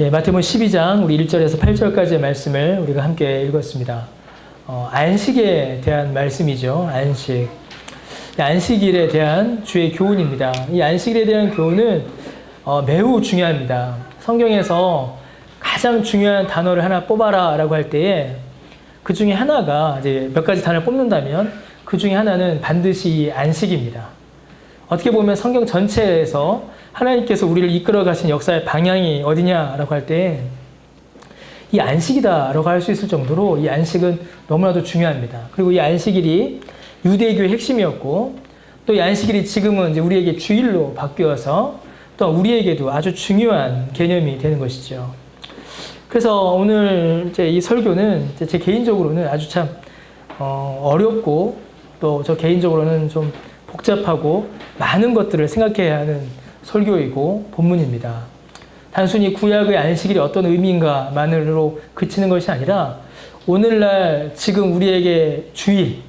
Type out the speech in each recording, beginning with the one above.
마태복음 12장 우리 1절에서 8절까지의 말씀을 우리가 함께 읽었습니다. 안식에 대한 말씀이죠. 안식. 안식일에 대한 주의 교훈입니다. 이 안식일에 대한 교훈은 매우 중요합니다. 성경에서 가장 중요한 단어를 하나 뽑아라 라고 할 때에 그 중에 하나가 이제 몇 가지 단어를 뽑는다면 그 중에 하나는 반드시 안식입니다. 어떻게 보면 성경 전체에서 하나님께서 우리를 이끌어 가신 역사의 방향이 어디냐라고 할 때 이 안식이다라고 할 수 있을 정도로 이 안식은 너무나도 중요합니다. 그리고 이 안식일이 유대교의 핵심이었고 또 이 안식일이 지금은 이제 우리에게 주일로 바뀌어서 또 우리에게도 아주 중요한 개념이 되는 것이죠. 그래서 오늘 이제 이 설교는 제 개인적으로는 아주 참 어렵고 또 저 개인적으로는 좀 복잡하고 많은 것들을 생각해야 하는 설교이고 본문입니다. 단순히 구약의 안식일이 어떤 의미인가만으로 그치는 것이 아니라 오늘날 지금 우리에게 주일,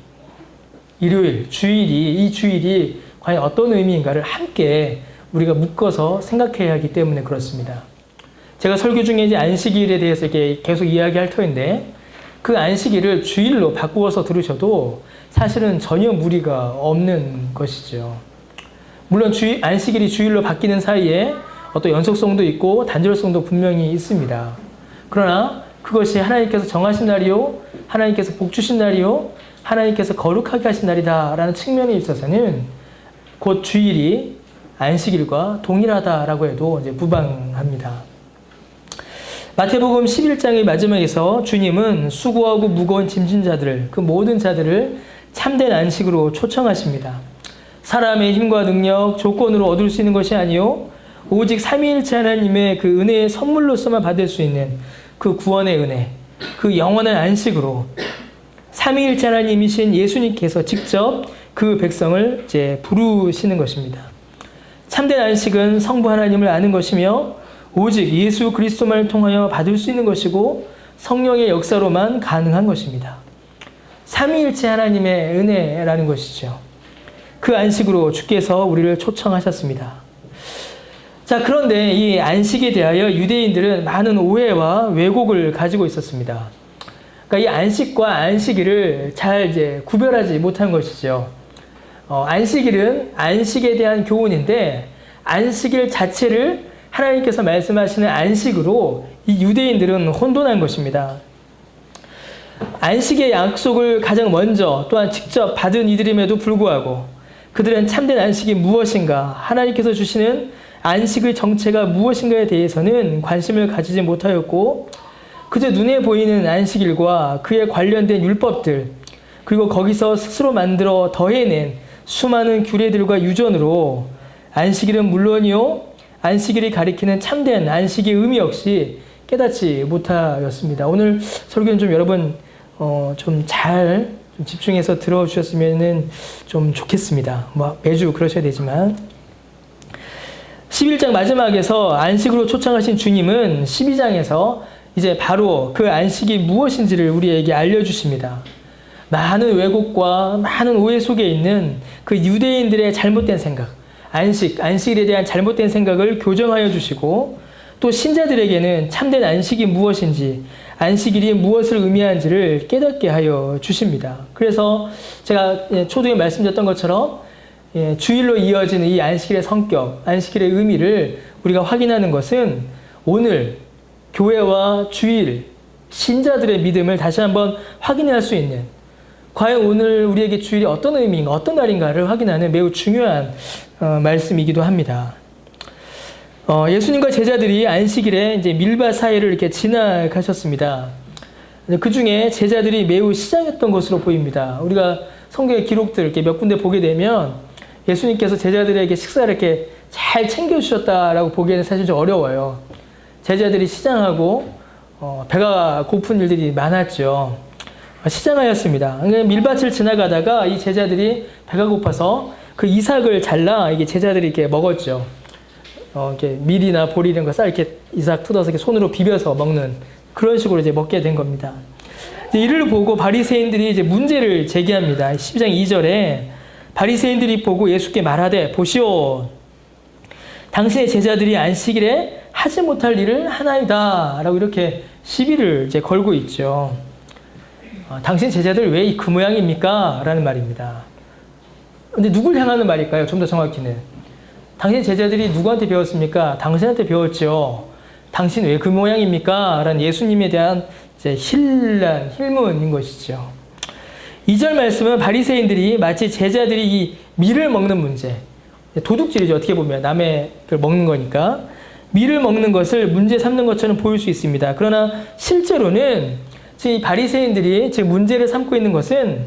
일요일, 이 주일이 과연 어떤 의미인가를 함께 우리가 묶어서 생각해야 하기 때문에 그렇습니다. 제가 설교 중에 이제 안식일에 대해서 이렇게 계속 이야기할 터인데 그 안식일을 주일로 바꾸어서 들으셔도 사실은 전혀 무리가 없는 것이죠. 물론 안식일이 주일로 바뀌는 사이에 어떤 연속성도 있고 단절성도 분명히 있습니다. 그러나 그것이 하나님께서 정하신 날이요, 하나님께서 복 주신 날이요, 하나님께서 거룩하게 하신 날이다라는 측면에 있어서는 곧 주일이 안식일과 동일하다라고 해도 이제 무방합니다. 마태복음 11장의 마지막에서 주님은 수고하고 무거운 짐진 자들을, 그 모든 자들을 참된 안식으로 초청하십니다. 사람의 힘과 능력, 조건으로 얻을 수 있는 것이 아니요 오직 삼위일체 하나님의 그 은혜의 선물로서만 받을 수 있는 그 구원의 은혜, 그 영원한 안식으로 삼위일체 하나님이신 예수님께서 직접 그 백성을 이제 부르시는 것입니다. 참된 안식은 성부 하나님을 아는 것이며 오직 예수 그리스도만을 통하여 받을 수 있는 것이고 성령의 역사로만 가능한 것입니다. 삼위일체 하나님의 은혜라는 것이죠. 그 안식으로 주께서 우리를 초청하셨습니다. 자, 그런데 이 안식에 대하여 유대인들은 많은 오해와 왜곡을 가지고 있었습니다. 그러니까 이 안식과 안식일을 잘 이제 구별하지 못한 것이죠. 안식일은 안식에 대한 교훈인데 안식일 자체를 하나님께서 말씀하시는 안식으로 이 유대인들은 혼돈한 것입니다. 안식의 약속을 가장 먼저 또한 직접 받은 이들임에도 불구하고 그들은 참된 안식이 무엇인가, 하나님께서 주시는 안식의 정체가 무엇인가에 대해서는 관심을 가지지 못하였고 그저 눈에 보이는 안식일과 그에 관련된 율법들 그리고 거기서 스스로 만들어 더해낸 수많은 규례들과 유전으로 안식일은 물론이요 안식일이 가리키는 참된 안식의 의미 역시 깨닫지 못하였습니다. 오늘 설교는 좀 여러분 좀 잘 집중해서 들어주셨으면 좀 좋겠습니다. 뭐 매주 그러셔야 되지만 11장 마지막에서 안식으로 초청하신 주님은 12장에서 이제 바로 그 안식이 무엇인지를 우리에게 알려주십니다. 많은 왜곡과 많은 오해 속에 있는 그 유대인들의 잘못된 생각, 안식일에 대한 잘못된 생각을 교정하여 주시고 또 신자들에게는 참된 안식이 무엇인지, 안식일이 무엇을 의미하는지를 깨닫게 하여 주십니다. 그래서 제가 초두에 말씀드렸던 것처럼 주일로 이어지는 이 안식일의 성격, 안식일의 의미를 우리가 확인하는 것은 오늘 교회와 주일, 신자들의 믿음을 다시 한번 확인할 수 있는 과연 오늘 우리에게 주일이 어떤 의미인가, 어떤 날인가를 확인하는 매우 중요한 말씀이기도 합니다. 예수님과 제자들이 안식일에 이제 밀밭 사이를 이렇게 지나가셨습니다. 그 중에 제자들이 매우 시장했던 것으로 보입니다. 우리가 성경의 기록들 이렇게 몇 군데 보게 되면 예수님께서 제자들에게 식사를 이렇게 잘 챙겨주셨다라고 보기에는 사실 좀 어려워요. 제자들이 시장하고 배가 고픈 일들이 많았죠. 시장하였습니다. 밀밭을 지나가다가 이 제자들이 배가 고파서 그 이삭을 잘라 이게 제자들이 이렇게 먹었죠. 이렇게 밀이나 보리 이런 거 쌀 이렇게 이삭 뜯어서 이렇게 손으로 비벼서 먹는 그런 식으로 이제 먹게 된 겁니다. 이를 보고 바리새인들이 이제 문제를 제기합니다. 12장 2절에 바리새인들이 보고 예수께 말하되 보시오, 당신의 제자들이 안식일에 하지 못할 일을 하나이다 라고 이렇게 시비를 이제 걸고 있죠. 당신 제자들 왜 그 모양입니까? 라는 말입니다. 근데 누굴 향하는 말일까요? 좀 더 정확히는 당신 제자들이 누구한테 배웠습니까? 당신한테 배웠죠. 당신 왜 그 모양입니까? 라는 예수님에 대한 이제 힐문인 것이죠. 2절 말씀은 바리새인들이 마치 제자들이 이 밀을 먹는 문제, 도둑질이죠. 어떻게 보면 남의 걸 먹는 거니까 밀을 먹는 것을 문제 삼는 것처럼 보일 수 있습니다. 그러나 실제로는 지금 이 바리새인들이 지금 문제를 삼고 있는 것은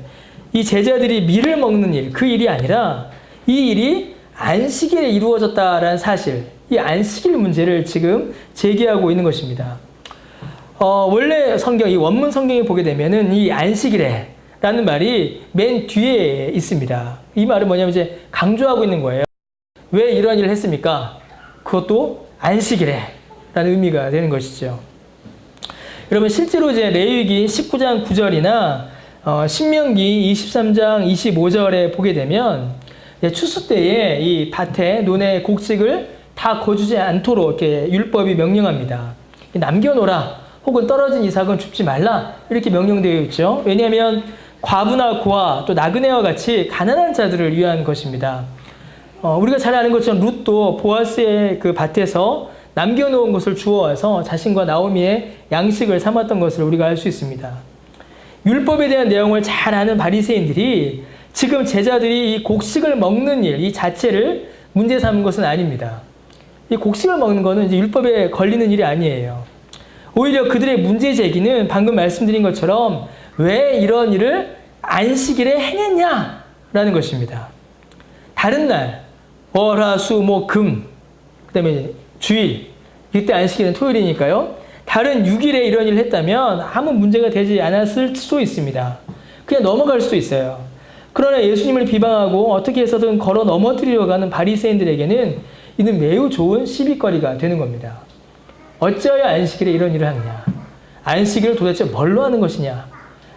이 제자들이 밀을 먹는 일, 그 일이 아니라 이 일이 안식일에 이루어졌다라는 사실, 이 안식일 문제를 지금 제기하고 있는 것입니다. 원래 성경, 이 원문 성경에 보게 되면은 이 안식일에 라는 말이 맨 뒤에 있습니다. 이 말은 뭐냐면 이제 강조하고 있는 거예요. 왜 이런 일을 했습니까? 그것도 안식일에 라는 의미가 되는 것이죠. 여러분 실제로 이제 레위기 19장 9절이나 신명기 23장 25절에 보게 되면 추수 때에 이 밭에 논에 곡식을 다 거주지 않도록 이렇게 율법이 명령합니다. 남겨놓으라 혹은 떨어진 이삭은 줍지 말라 이렇게 명령되어 있죠. 왜냐하면 과부나 고아 또 나그네와 같이 가난한 자들을 위한 것입니다. 우리가 잘 아는 것처럼 룻도 보아스의 그 밭에서 남겨놓은 것을 주워와서 자신과 나오미의 양식을 삼았던 것을 우리가 알 수 있습니다. 율법에 대한 내용을 잘 아는 바리새인들이 지금 제자들이 이 곡식을 먹는 일, 이 자체를 문제 삼은 것은 아닙니다. 이 곡식을 먹는 것은 이제 율법에 걸리는 일이 아니에요. 오히려 그들의 문제 제기는 방금 말씀드린 것처럼 왜 이런 일을 안식일에 행했냐라는 것입니다. 다른 날, 월, 화, 수, 목, 금, 그 다음에 주일, 이때 안식일은 토요일이니까요. 다른 6일에 이런 일을 했다면 아무 문제가 되지 않았을 수도 있습니다. 그냥 넘어갈 수도 있어요. 그러나 예수님을 비방하고 어떻게 해서든 걸어 넘어뜨리려고 하는 바리새인들에게는 이는 매우 좋은 시비거리가 되는 겁니다. 어찌하여 안식일에 이런 일을 하느냐? 안식일을 도대체 뭘로 하는 것이냐?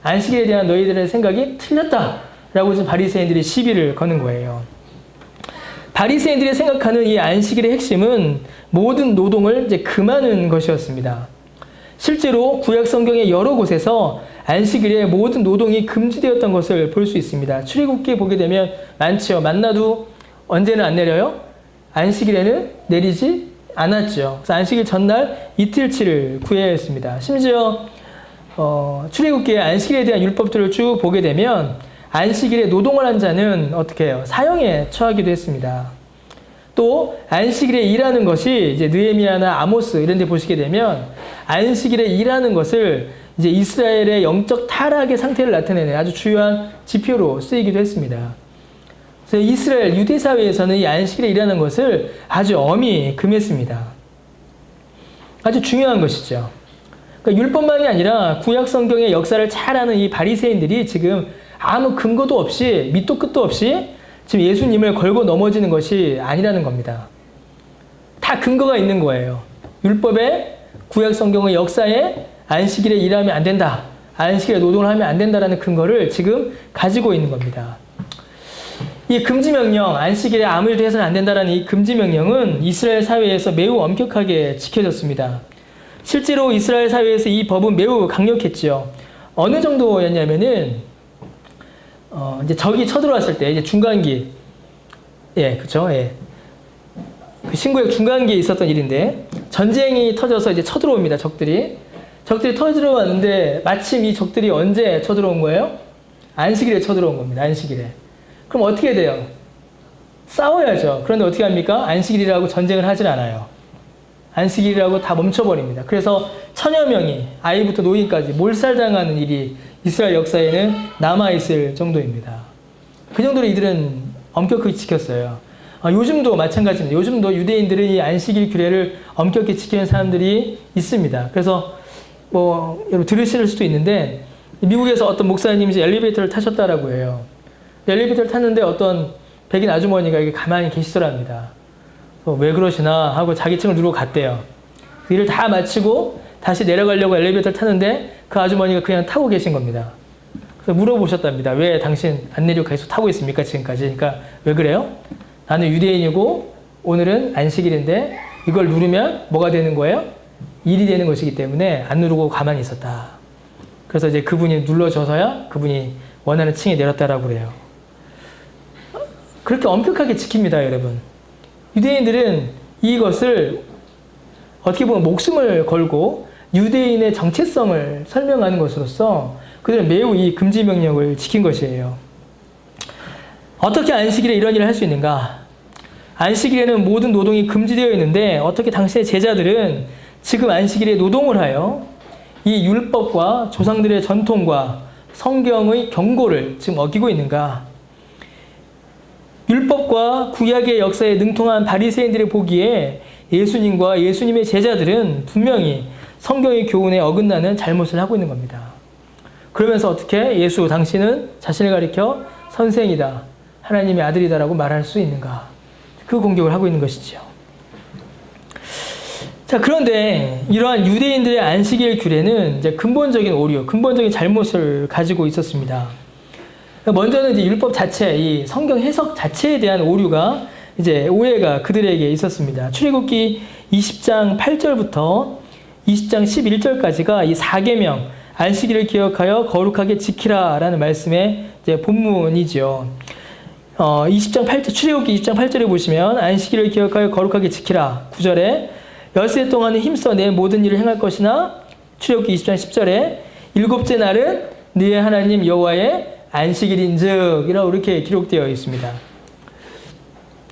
안식일에 대한 너희들의 생각이 틀렸다라고 지금 바리새인들이 시비를 거는 거예요. 바리새인들이 생각하는 이 안식일의 핵심은 모든 노동을 이제 금하는 것이었습니다. 실제로 구약 성경의 여러 곳에서 안식일에 모든 노동이 금지되었던 것을 볼 수 있습니다. 출애굽기에 보게 되면 많지요. 만나도 언제는 안 내려요? 안식일에는 내리지 않았죠. 그래서 안식일 전날 이틀치를 구해야 했습니다. 심지어 출애굽기의 안식일에 대한 율법들을 쭉 보게 되면 안식일에 노동을 한 자는 어떻게 해요? 사형에 처하기도 했습니다. 또 안식일에 일하는 것이 이제 느헤미야나 아모스 이런 데 보시게 되면 안식일에 일하는 것을 이제 이스라엘의 영적 타락의 상태를 나타내는 아주 중요한 지표로 쓰이기도 했습니다. 그래서 이스라엘 유대 사회에서는 이 안식일에 일하는 것을 아주 엄히 금했습니다. 아주 중요한 것이죠. 그러니까 율법만이 아니라 구약 성경의 역사를 잘 아는 이 바리새인들이 지금 아무 근거도 없이 밑도 끝도 없이 지금 예수님을 걸고 넘어지는 것이 아니라는 겁니다. 다 근거가 있는 거예요. 율법에 구약 성경의 역사에 안식일에 일하면 안 된다. 안식일에 노동을 하면 안 된다라는 근거를 지금 가지고 있는 겁니다. 이 금지명령, 안식일에 아무 일도 해서는 안 된다라는 이 금지명령은 이스라엘 사회에서 매우 엄격하게 지켜졌습니다. 실제로 이스라엘 사회에서 이 법은 매우 강력했죠. 어느 정도였냐면은, 이제 적이 쳐들어왔을 때, 이제 중간기, 그쵸, 그 신구약 중간기에 있었던 일인데, 전쟁이 터져서 이제 쳐들어옵니다, 적들이 쳐들어왔는데, 마침 이 적들이 언제 쳐들어온 거예요? 안식일에 쳐들어온 겁니다, 안식일에. 그럼 어떻게 돼요? 싸워야죠. 그런데 어떻게 합니까? 안식일이라고 전쟁을 하질 않아요. 안식일이라고 다 멈춰버립니다. 그래서 천여 명이 아이부터 노인까지 몰살당하는 일이 이스라엘 역사에는 남아있을 정도입니다. 그 정도로 이들은 엄격하게 지켰어요. 요즘도 마찬가지입니다. 요즘도 유대인들은 이 안식일 규례를 엄격히 지키는 사람들이 있습니다. 그래서 여러분 들으실 수도 있는데 미국에서 어떤 목사님이 엘리베이터를 타셨다라고 해요. 엘리베이터를 탔는데 어떤 백인 아주머니가 이렇게 가만히 계시더랍니다. 왜 그러시나 하고 자기 층을 누르고 갔대요. 일을 다 마치고 다시 내려가려고 엘리베이터를 탔는데 그 아주머니가 그냥 타고 계신 겁니다. 그래서 물어보셨답니다. 왜 당신 안 내리고 계속 타고 있습니까? 지금까지. 그러니까 왜 그래요? 나는 유대인이고 오늘은 안식일인데 이걸 누르면 뭐가 되는 거예요? 일이 되는 것이기 때문에 안 누르고 가만히 있었다. 그래서 이제 그분이 눌러줘서야 그분이 원하는 층에 내렸다라고 그래요. 그렇게 엄격하게 지킵니다, 여러분. 유대인들은 이것을 어떻게 보면 목숨을 걸고 유대인의 정체성을 설명하는 것으로서 그들은 매우 이 금지 명령을 지킨 것이에요. 어떻게 안식일에 이런 일을 할 수 있는가? 안식일에는 모든 노동이 금지되어 있는데 어떻게 당신의 제자들은 지금 안식일에 노동을 하여 이 율법과 조상들의 전통과 성경의 경고를 지금 어기고 있는가? 율법과 구약의 역사에 능통한 바리새인들이 보기에 예수님과 예수님의 제자들은 분명히 성경의 교훈에 어긋나는 잘못을 하고 있는 겁니다. 그러면서 어떻게 예수 당신은 자신을 가리켜 선생이다, 하나님의 아들이다라고 말할 수 있는가? 그 공격을 하고 있는 것이죠. 자, 그런데 이러한 유대인들의 안식일 규례는 이제 근본적인 오류, 근본적인 잘못을 가지고 있었습니다. 먼저는 이제 율법 자체, 이 성경 해석 자체에 대한 오류가 이제 오해가 그들에게 있었습니다. 출애굽기 20장 8절부터 20장 11절까지가 이 4계명, 안식일을 기억하여 거룩하게 지키라라는 말씀의 이제 본문이죠. 20장 8절, 출애굽기 20장 8절에 보시면 안식일을 기억하여 거룩하게 지키라. 9절에 엿새 동안은 힘써 내 모든 일을 행할 것이나 출애굽기 20장 10절에 일곱째 날은 네 하나님 여호와의 안식일인즉 이라고 이렇게 기록되어 있습니다.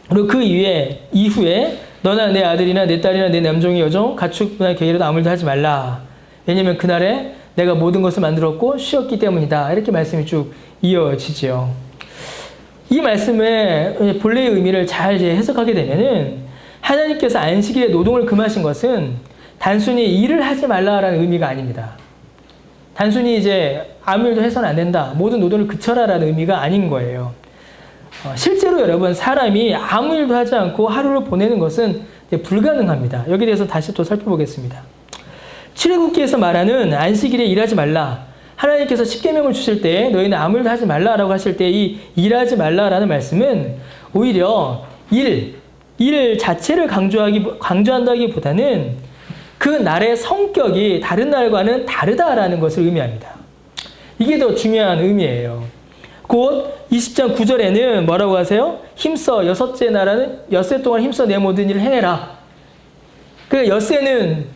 그리고 그 이후에 너나 내 아들이나 내 딸이나 내 남종이 여종 가축이나 개이라도 아무 일도 하지 말라. 왜냐하면 그날에 내가 모든 것을 만들었고 쉬었기 때문이다. 이렇게 말씀이 쭉 이어지죠. 이 말씀의 본래의 의미를 잘 해석하게 되면은 하나님께서 안식일에 노동을 금하신 것은 단순히 일을 하지 말라라는 의미가 아닙니다. 단순히 이제 아무 일도 해서는 안 된다, 모든 노동을 그쳐라라는 의미가 아닌 거예요. 실제로 여러분, 사람이 아무 일도 하지 않고 하루를 보내는 것은 불가능합니다. 여기에 대해서 다시 또 살펴보겠습니다. 출애굽기에서 말하는 안식일에 일하지 말라, 하나님께서 십계명을 주실 때 너희는 아무 일도 하지 말라라고 하실 때 이 일하지 말라라는 말씀은 오히려 일 자체를 강조한다기보다는 그 날의 성격이 다른 날과는 다르다라는 것을 의미합니다. 이게 더 중요한 의미예요. 곧 20장 9절에는 뭐라고 하세요? 힘써 여섯째 날은 엿새 동안 힘써 내 모든 일을 행해라. 그 엿새는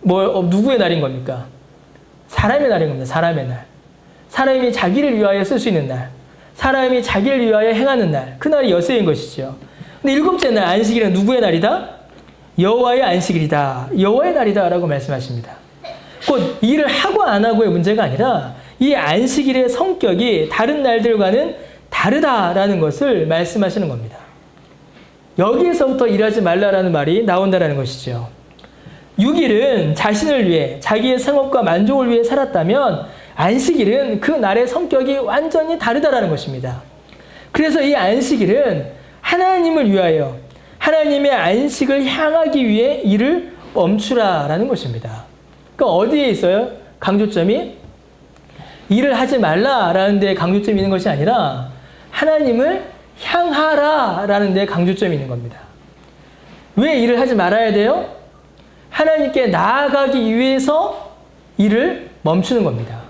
누구의 날인 겁니까? 사람의 날인 겁니다. 사람의 날. 사람이 자기를 위하여 쓸 수 있는 날. 사람이 자기를 위하여 행하는 날. 그 날이 엿새인 것이죠. 근데 일곱째 날 안식일은 누구의 날이다? 여호와의 안식일이다. 여호와의 날이다 라고 말씀하십니다. 곧 일을 하고 안 하고의 문제가 아니라 이 안식일의 성격이 다른 날들과는 다르다라는 것을 말씀하시는 겁니다. 여기에서부터 일하지 말라라는 말이 나온다라는 것이죠. 6일은 자신을 위해 자기의 생업과 만족을 위해 살았다면 안식일은 그 날의 성격이 완전히 다르다라는 것입니다. 그래서 이 안식일은 하나님을 위하여 하나님의 안식을 향하기 위해 일을 멈추라라는 것입니다. 그러니까 어디에 있어요? 강조점이? 일을 하지 말라라는 데 강조점이 있는 것이 아니라 하나님을 향하라라는 데 강조점이 있는 겁니다. 왜 일을 하지 말아야 돼요? 하나님께 나아가기 위해서 일을 멈추는 겁니다.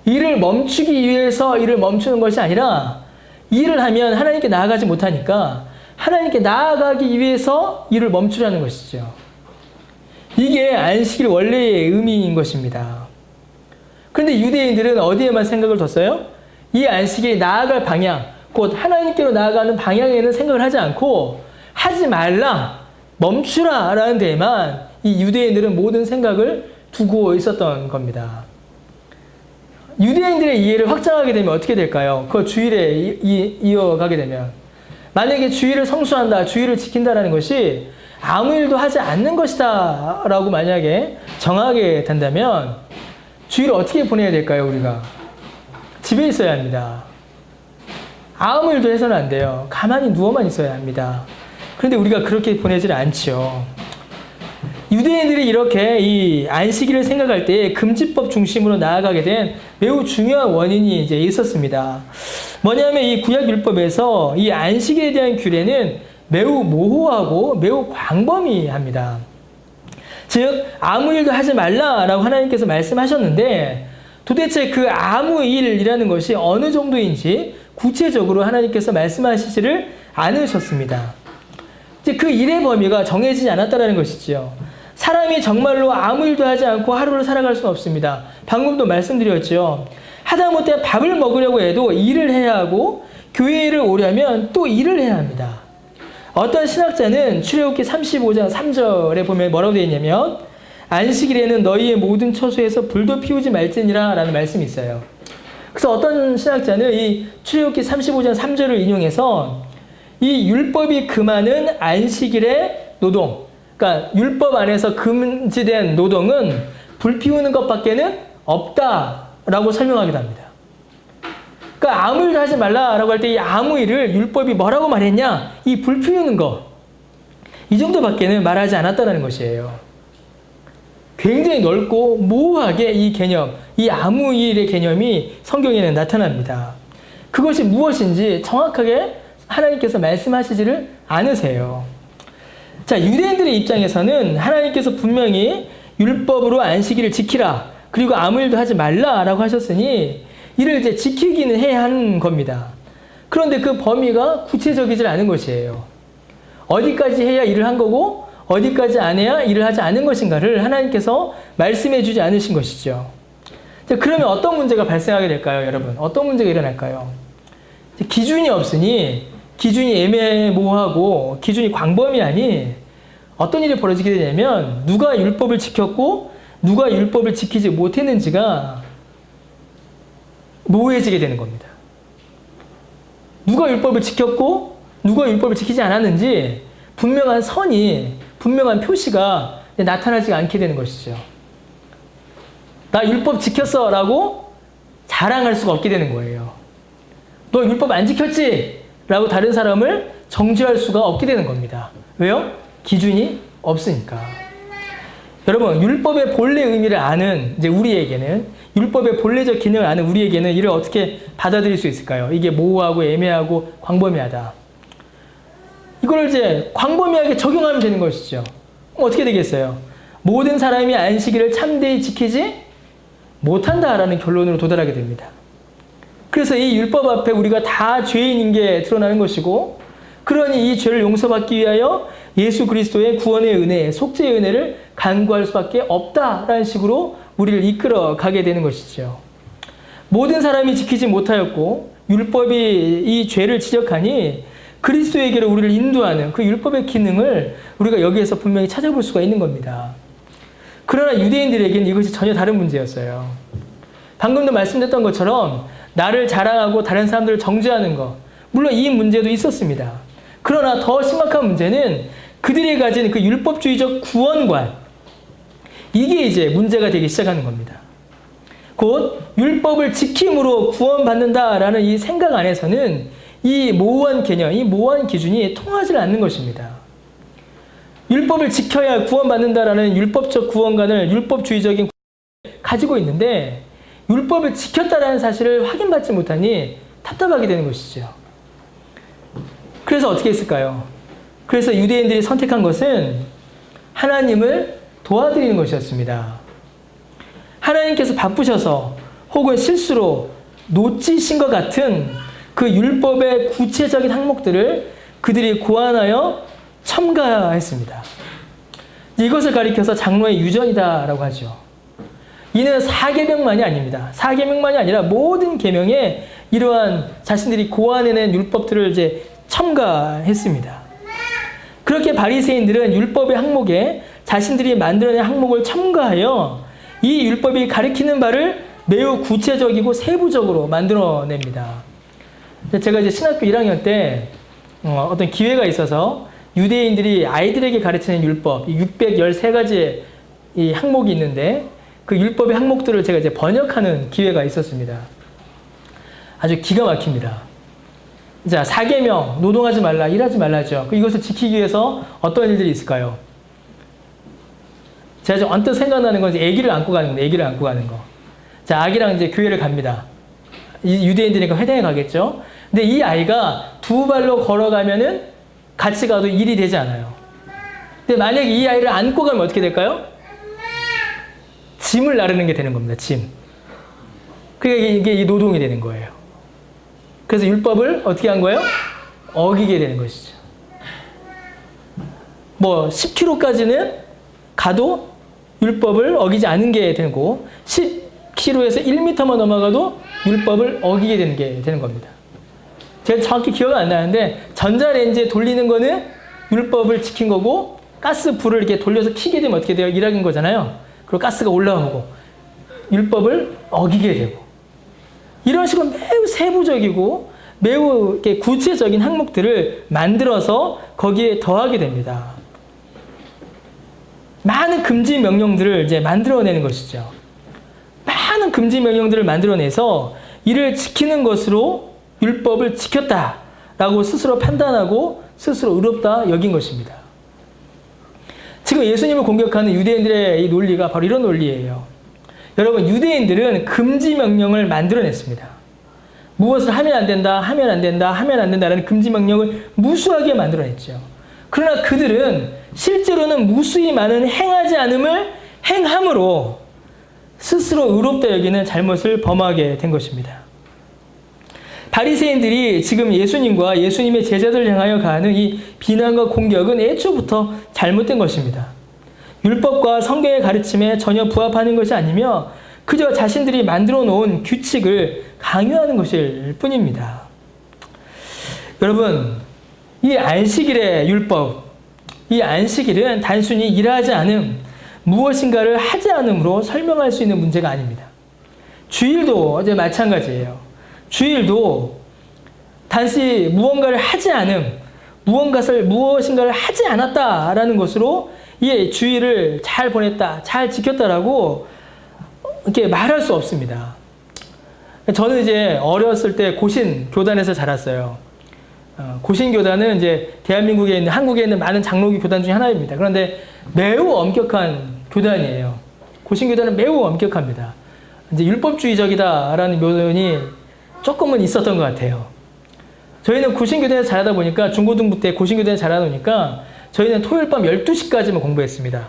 일을 멈추기 위해서 일을 멈추는 것이 아니라 일을 하면 하나님께 나아가지 못하니까 하나님께 나아가기 위해서 일을 멈추라는 것이죠. 이게 안식일 원래의 의미인 것입니다. 그런데 유대인들은 어디에만 생각을 뒀어요? 이 안식일이 나아갈 방향, 곧 하나님께로 나아가는 방향에는 생각을 하지 않고 하지 말라, 멈추라 라는 데에만 이 유대인들은 모든 생각을 두고 있었던 겁니다. 유대인들의 이해를 확장하게 되면 어떻게 될까요? 그 주일에 이어가게 되면 만약에 주일을 성수한다, 주일을 지킨다라는 것이 아무 일도 하지 않는 것이다 라고 만약에 정하게 된다면 주일을 어떻게 보내야 될까요? 우리가 집에 있어야 합니다. 아무 일도 해서는 안 돼요. 가만히 누워만 있어야 합니다. 그런데 우리가 그렇게 보내질 않죠. 유대인들이 이렇게 이 안식일을 생각할 때 금지법 중심으로 나아가게 된 매우 중요한 원인이 이제 있었습니다. 뭐냐면 이 구약 율법에서 이 안식일에 대한 규례는 매우 모호하고 매우 광범위합니다. 즉 아무 일도 하지 말라라고 하나님께서 말씀하셨는데 도대체 그 아무 일이라는 것이 어느 정도인지 구체적으로 하나님께서 말씀하시지를 않으셨습니다. 이제 그 일의 범위가 정해지지 않았다는 것이지요. 사람이 정말로 아무 일도 하지 않고 하루를 살아갈 수는 없습니다. 방금도 말씀드렸죠. 하다못해 밥을 먹으려고 해도 일을 해야 하고 교회를 오려면 또 일을 해야 합니다. 어떤 신학자는 출애굽기 35장 3절에 보면 뭐라고 되어 있냐면 안식일에는 너희의 모든 처소에서 불도 피우지 말지니라 라는 말씀이 있어요. 그래서 어떤 신학자는 이 출애굽기 35장 3절을 인용해서 이 율법이 금하는 안식일의 노동, 그러니까 율법 안에서 금지된 노동은 불 피우는 것밖에는 없다라고 설명하기도 합니다. 그러니까 아무 일도 하지 말라라고 할 때 이 아무 일을 율법이 뭐라고 말했냐? 이 불 피우는 거. 이 정도밖에는 말하지 않았다는 것이에요. 굉장히 넓고 모호하게 이 개념, 이 아무 일의 개념이 성경에는 나타납니다. 그것이 무엇인지 정확하게 하나님께서 말씀하시지를 않으세요. 자, 유대인들의 입장에서는 하나님께서 분명히 율법으로 안식일을 지키라, 그리고 아무 일도 하지 말라라고 하셨으니 이를 이제 지키기는 해야 하는 겁니다. 그런데 그 범위가 구체적이질 않은 것이에요. 어디까지 해야 일을 한 거고 어디까지 안 해야 일을 하지 않은 것인가를 하나님께서 말씀해 주지 않으신 것이죠. 자, 그러면 어떤 문제가 발생하게 될까요, 여러분? 어떤 문제가 일어날까요? 기준이 없으니, 기준이 애매모호하고 기준이 광범위하니 어떤 일이 벌어지게 되냐면 누가 율법을 지켰고 누가 율법을 지키지 못했는지가 모호해지게 되는 겁니다. 누가 율법을 지켰고 누가 율법을 지키지 않았는지 분명한 선이, 분명한 표시가 나타나지 않게 되는 것이죠. 나 율법 지켰어 라고 자랑할 수가 없게 되는 거예요. 너 율법 안 지켰지? 라고 다른 사람을 정죄할 수가 없게 되는 겁니다. 왜요? 기준이 없으니까. 여러분, 율법의 본래 의미를 아는 이제 우리에게는, 율법의 본래적 기능을 아는 우리에게는 이를 어떻게 받아들일 수 있을까요? 이게 모호하고 애매하고 광범위하다. 이걸 이제 광범위하게 적용하면 되는 것이죠. 어떻게 되겠어요? 모든 사람이 안식일을 참되이 지키지 못한다라는 결론으로 도달하게 됩니다. 그래서 이 율법 앞에 우리가 다 죄인인 게 드러나는 것이고, 그러니 이 죄를 용서받기 위하여 예수 그리스도의 구원의 은혜, 속죄의 은혜를 간구할 수밖에 없다라는 식으로 우리를 이끌어 가게 되는 것이죠. 모든 사람이 지키지 못하였고 율법이 이 죄를 지적하니 그리스도에게로 우리를 인도하는 그 율법의 기능을 우리가 여기에서 분명히 찾아볼 수가 있는 겁니다. 그러나 유대인들에게는 이것이 전혀 다른 문제였어요. 방금도 말씀드렸던 것처럼 나를 자랑하고 다른 사람들을 정죄하는 것, 물론 이 문제도 있었습니다. 그러나 더 심각한 문제는 그들이 가진 그 율법주의적 구원관, 이게 이제 문제가 되기 시작하는 겁니다. 곧 율법을 지킴으로 구원받는다라는 이 생각 안에서는 이 모호한 개념, 이 모호한 기준이 통하지 않는 것입니다. 율법을 지켜야 구원받는다라는 율법적 구원관을, 율법주의적인 구원을 가지고 있는데 율법을 지켰다라는 사실을 확인받지 못하니 답답하게 되는 것이죠. 그래서 어떻게 했을까요? 그래서 유대인들이 선택한 것은 하나님을 도와드리는 것이었습니다. 하나님께서 바쁘셔서 혹은 실수로 놓치신 것 같은 그 율법의 구체적인 항목들을 그들이 고안하여 첨가했습니다. 이것을 가리켜서 장로의 유전이다라고 하죠. 이는 4계명만이 아닙니다. 4계명만이 아니라 모든 계명에 이러한 자신들이 고안해낸 율법들을 이제 첨가했습니다. 그렇게 바리새인들은 율법의 항목에 자신들이 만들어낸 항목을 첨가하여 이 율법이 가리키는 바를 매우 구체적이고 세부적으로 만들어냅니다. 제가 이제 신학교 1학년 때 어떤 기회가 있어서 유대인들이 아이들에게 가르치는 율법, 613가지의 이 항목이 있는데 그 율법의 항목들을 제가 이제 번역하는 기회가 있었습니다. 아주 기가 막힙니다. 자, 4계명, 노동하지 말라, 일하지 말라죠. 이것을 지키기 위해서 어떤 일들이 있을까요? 제가 좀 언뜻 생각나는 건 이제 아기를 안고 가는 겁니다. 아기를 안고 가는 거. 자, 아기랑 이제 교회를 갑니다. 유대인들이니까 회당에 가겠죠. 근데 이 아이가 두 발로 걸어가면은 같이 가도 일이 되지 않아요. 근데 만약에 이 아이를 안고 가면 어떻게 될까요? 짐을 나르는 게 되는 겁니다. 짐. 그러니까 이게 노동이 되는 거예요. 그래서 율법을 어떻게 한 거예요? 어기게 되는 것이죠. 뭐 10km까지는 가도 율법을 어기지 않은 게 되는 거고 10km에서 1m만 넘어가도 율법을 어기게 되는 게 되는 겁니다. 제가 정확히 기억은 안 나는데 전자레인지에 돌리는 거는 율법을 지킨 거고 가스 불을 이렇게 돌려서 켜게 되면 어떻게 돼요? 일하는 거잖아요. 그리고 가스가 올라오고 율법을 어기게 되고 이런 식으로 매우 세부적이고 매우 이렇게 구체적인 항목들을 만들어서 거기에 더하게 됩니다. 많은 금지 명령들을 이제 만들어내는 것이죠. 많은 금지 명령들을 만들어내서 이를 지키는 것으로 율법을 지켰다라고 스스로 판단하고 스스로 의롭다 여긴 것입니다. 지금 예수님을 공격하는 유대인들의 이 논리가 바로 이런 논리예요. 여러분, 유대인들은 금지 명령을 만들어냈습니다. 무엇을 하면 안 된다, 하면 안 된다, 하면 안 된다라는 금지 명령을 무수하게 만들어냈죠. 그러나 그들은 실제로는 무수히 많은 행하지 않음을 행함으로 스스로 의롭다 여기는 잘못을 범하게 된 것입니다. 바리새인들이 지금 예수님과 예수님의 제자들을 향하여 가하는 이 비난과 공격은 애초부터 잘못된 것입니다. 율법과 성경의 가르침에 전혀 부합하는 것이 아니며 그저 자신들이 만들어 놓은 규칙을 강요하는 것일 뿐입니다. 여러분, 이 안식일의 율법, 이 안식일은 단순히 일하지 않음, 무엇인가를 하지 않음으로 설명할 수 있는 문제가 아닙니다. 주일도 이제 마찬가지예요. 주일도 단지 무언가를 하지 않음, 무엇인가를 하지 않았다라는 것으로 이 주일을 잘 보냈다, 잘 지켰다라고 이렇게 말할 수 없습니다. 저는 이제 어렸을 때 고신 교단에서 자랐어요. 고신 교단은 이제 대한민국에 있는, 한국에 있는 많은 장로교 교단 중에 하나입니다. 그런데 매우 엄격한 교단이에요. 고신 교단은 매우 엄격합니다. 이제 율법주의적이다라는 묘론이 조금은 있었던 것 같아요. 저희는 고신교단에서 자라다 보니까 중고등부 때 고신교단에서 자라다 보니까 저희는 토요일 밤 12시까지만 공부했습니다.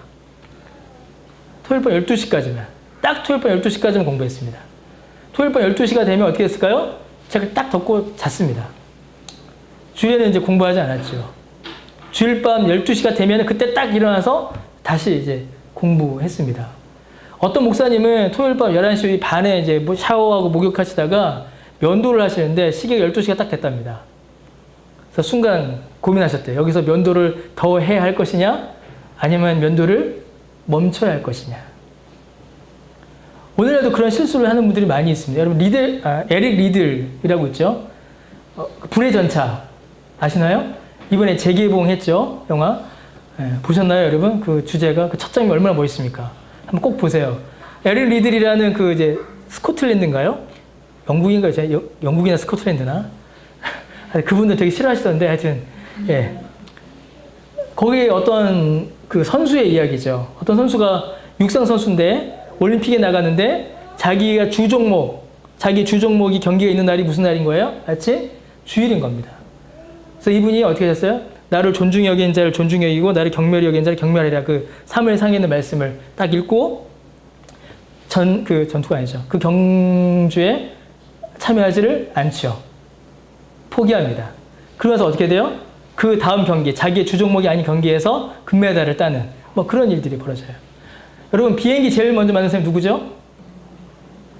토요일 밤 12시까지만. 딱 토요일 밤 12시까지만 공부했습니다. 토요일 밤 12시가 되면 어떻게 했을까요? 제가 딱 덮고 잤습니다. 주일에는 이제 공부하지 않았죠. 주일 밤 12시가 되면 그때 딱 일어나서 다시 이제 공부했습니다. 어떤 목사님은 토요일 밤 11시 반에 이제 뭐 샤워하고 목욕하시다가 면도를 하시는데 시계가 12시가 딱 됐답니다. 그래서 순간 고민하셨대요. 여기서 면도를 더 해야 할 것이냐? 아니면 면도를 멈춰야 할 것이냐? 오늘날도 그런 실수를 하는 분들이 많이 있습니다. 여러분, 에릭 리들이라고 있죠? 불의 전차 아시나요? 이번에 재개봉했죠, 영화. 보셨나요, 여러분? 그 주제가, 그 첫 장면이 얼마나 멋있습니까? 한번 꼭 보세요. 에릭 리들이라는 그 이제 스코틀랜드인가요? 영국인가요? 영국이나 스코틀랜드나? 그분들 되게 싫어하시던데, 하여튼, 예. 거기에 어떤 그 선수의 이야기죠. 어떤 선수가 육상 선수인데, 올림픽에 나가는데, 자기 주 종목이 경기가 있는 날이 무슨 날인 거예요? 아침? 주일인 겁니다. 그래서 이분이 어떻게 하셨어요? 나를 존중히 여기는 자를 존중히 여기고, 나를 경멸히 여기는 자를 경멸하리라. 그 사무엘상에 있는 말씀을 딱 읽고, 전투가 아니죠. 그 경주에 참여하지를 않죠. 포기합니다. 그러면서 어떻게 돼요? 그 다음 경기, 자기의 주종목이 아닌 경기에서 금메달을 따는 뭐 그런 일들이 벌어져요. 여러분, 비행기 제일 먼저 만든 사람이 누구죠?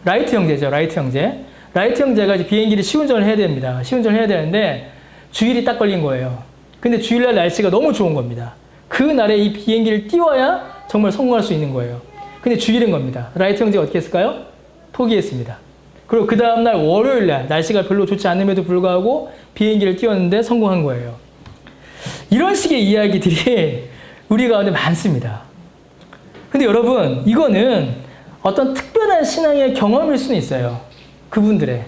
라이트 형제죠. 라이트 형제. 라이트 형제가 이제 비행기를 시운전을 해야 됩니다. 시운전을 해야 되는데 주일이 딱 걸린 거예요. 근데 주일날 날씨가 너무 좋은 겁니다. 그 날에 이 비행기를 띄워야 정말 성공할 수 있는 거예요. 근데 주일인 겁니다. 라이트 형제가 어떻게 했을까요? 포기했습니다. 그리고 그 다음날 월요일날 날씨가 별로 좋지 않음에도 불구하고 비행기를 띄웠는데 성공한 거예요. 이런 식의 이야기들이 우리 가운데 많습니다. 근데 여러분, 이거는 어떤 특별한 신앙의 경험일 수는 있어요. 그분들의.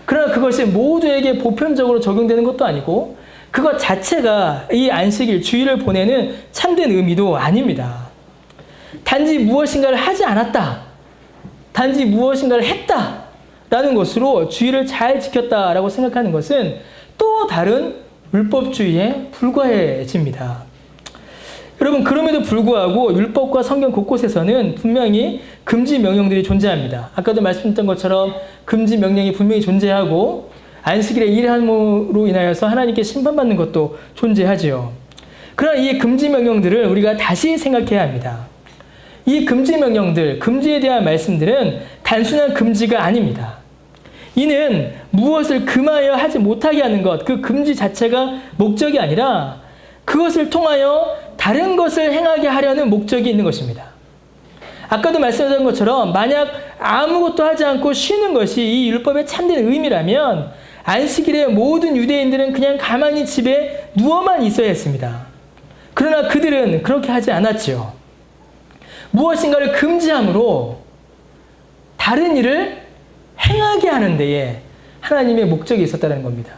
그러나 그것이 모두에게 보편적으로 적용되는 것도 아니고 그것 자체가 이 안식일, 주일을 보내는 참된 의미도 아닙니다. 단지 무엇인가를 하지 않았다. 단지 무엇인가를 했다. 라는 것으로 주일을 잘 지켰다라고 생각하는 것은 또 다른 율법주의에 불과해집니다. 여러분, 그럼에도 불구하고 율법과 성경 곳곳에서는 분명히 금지 명령들이 존재합니다. 아까도 말씀드렸던 것처럼 금지 명령이 분명히 존재하고 안식일에 일함으로 인하여서 하나님께 심판받는 것도 존재하지요. 그러나 이 금지 명령들을 우리가 다시 생각해야 합니다. 이 금지 명령들, 금지에 대한 말씀들은 단순한 금지가 아닙니다. 이는 무엇을 금하여 하지 못하게 하는 것, 그 금지 자체가 목적이 아니라 그것을 통하여 다른 것을 행하게 하려는 목적이 있는 것입니다. 아까도 말씀드린 것처럼 만약 아무것도 하지 않고 쉬는 것이 이 율법의 참된 의미라면 안식일에 모든 유대인들은 그냥 가만히 집에 누워만 있어야 했습니다. 그러나 그들은 그렇게 하지 않았지요. 무엇인가를 금지함으로 다른 일을 행하게 하는 데에 하나님의 목적이 있었다는 겁니다.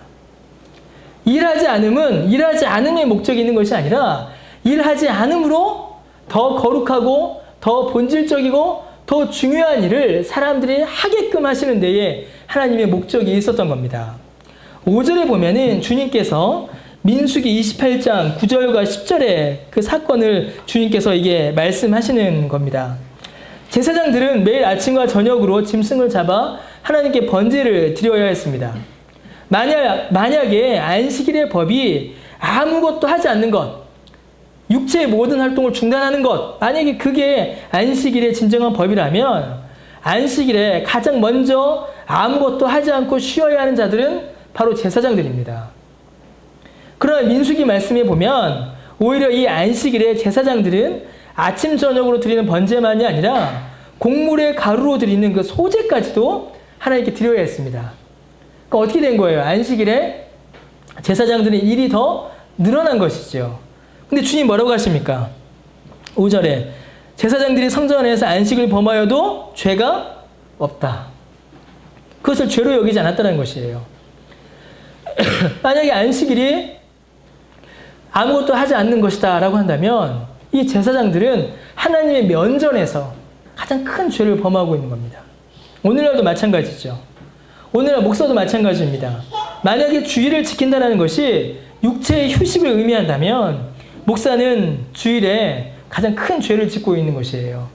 일하지 않음의 목적이 있는 것이 아니라 일하지 않음으로 더 거룩하고 더 본질적이고 더 중요한 일을 사람들이 하게끔 하시는 데에 하나님의 목적이 있었던 겁니다. 5절에 보면은 주님께서 민수기 28장 9절과 10절에 그 사건을 주님께서 이게 말씀하시는 겁니다. 제사장들은 매일 아침과 저녁으로 짐승을 잡아 하나님께 번제를 드려야 했습니다. 만약에 안식일의 법이 아무것도 하지 않는 것, 육체의 모든 활동을 중단하는 것, 만약에 그게 안식일의 진정한 법이라면 안식일에 가장 먼저 아무것도 하지 않고 쉬어야 하는 자들은 바로 제사장들입니다. 그러나 민수기 말씀에 보면 오히려 이 안식일에 제사장들은 아침 저녁으로 드리는 번제만이 아니라 곡물의 가루로 드리는 그 소제까지도 하나님께 드려야 했습니다. 그러니까 어떻게 된 거예요? 안식일에 제사장들의 일이 더 늘어난 것이죠. 근데 주님 뭐라고 하십니까? 5절에 제사장들이 성전 안에서 안식을 범하여도 죄가 없다. 그것을 죄로 여기지 않았다는 것이에요. 만약에 안식일이 아무것도 하지 않는 것이다 라고 한다면 이 제사장들은 하나님의 면전에서 가장 큰 죄를 범하고 있는 겁니다. 오늘날도 마찬가지죠. 오늘날 목사도 마찬가지입니다. 만약에 주일을 지킨다는 것이 육체의 휴식을 의미한다면 목사는 주일에 가장 큰 죄를 짓고 있는 것이에요.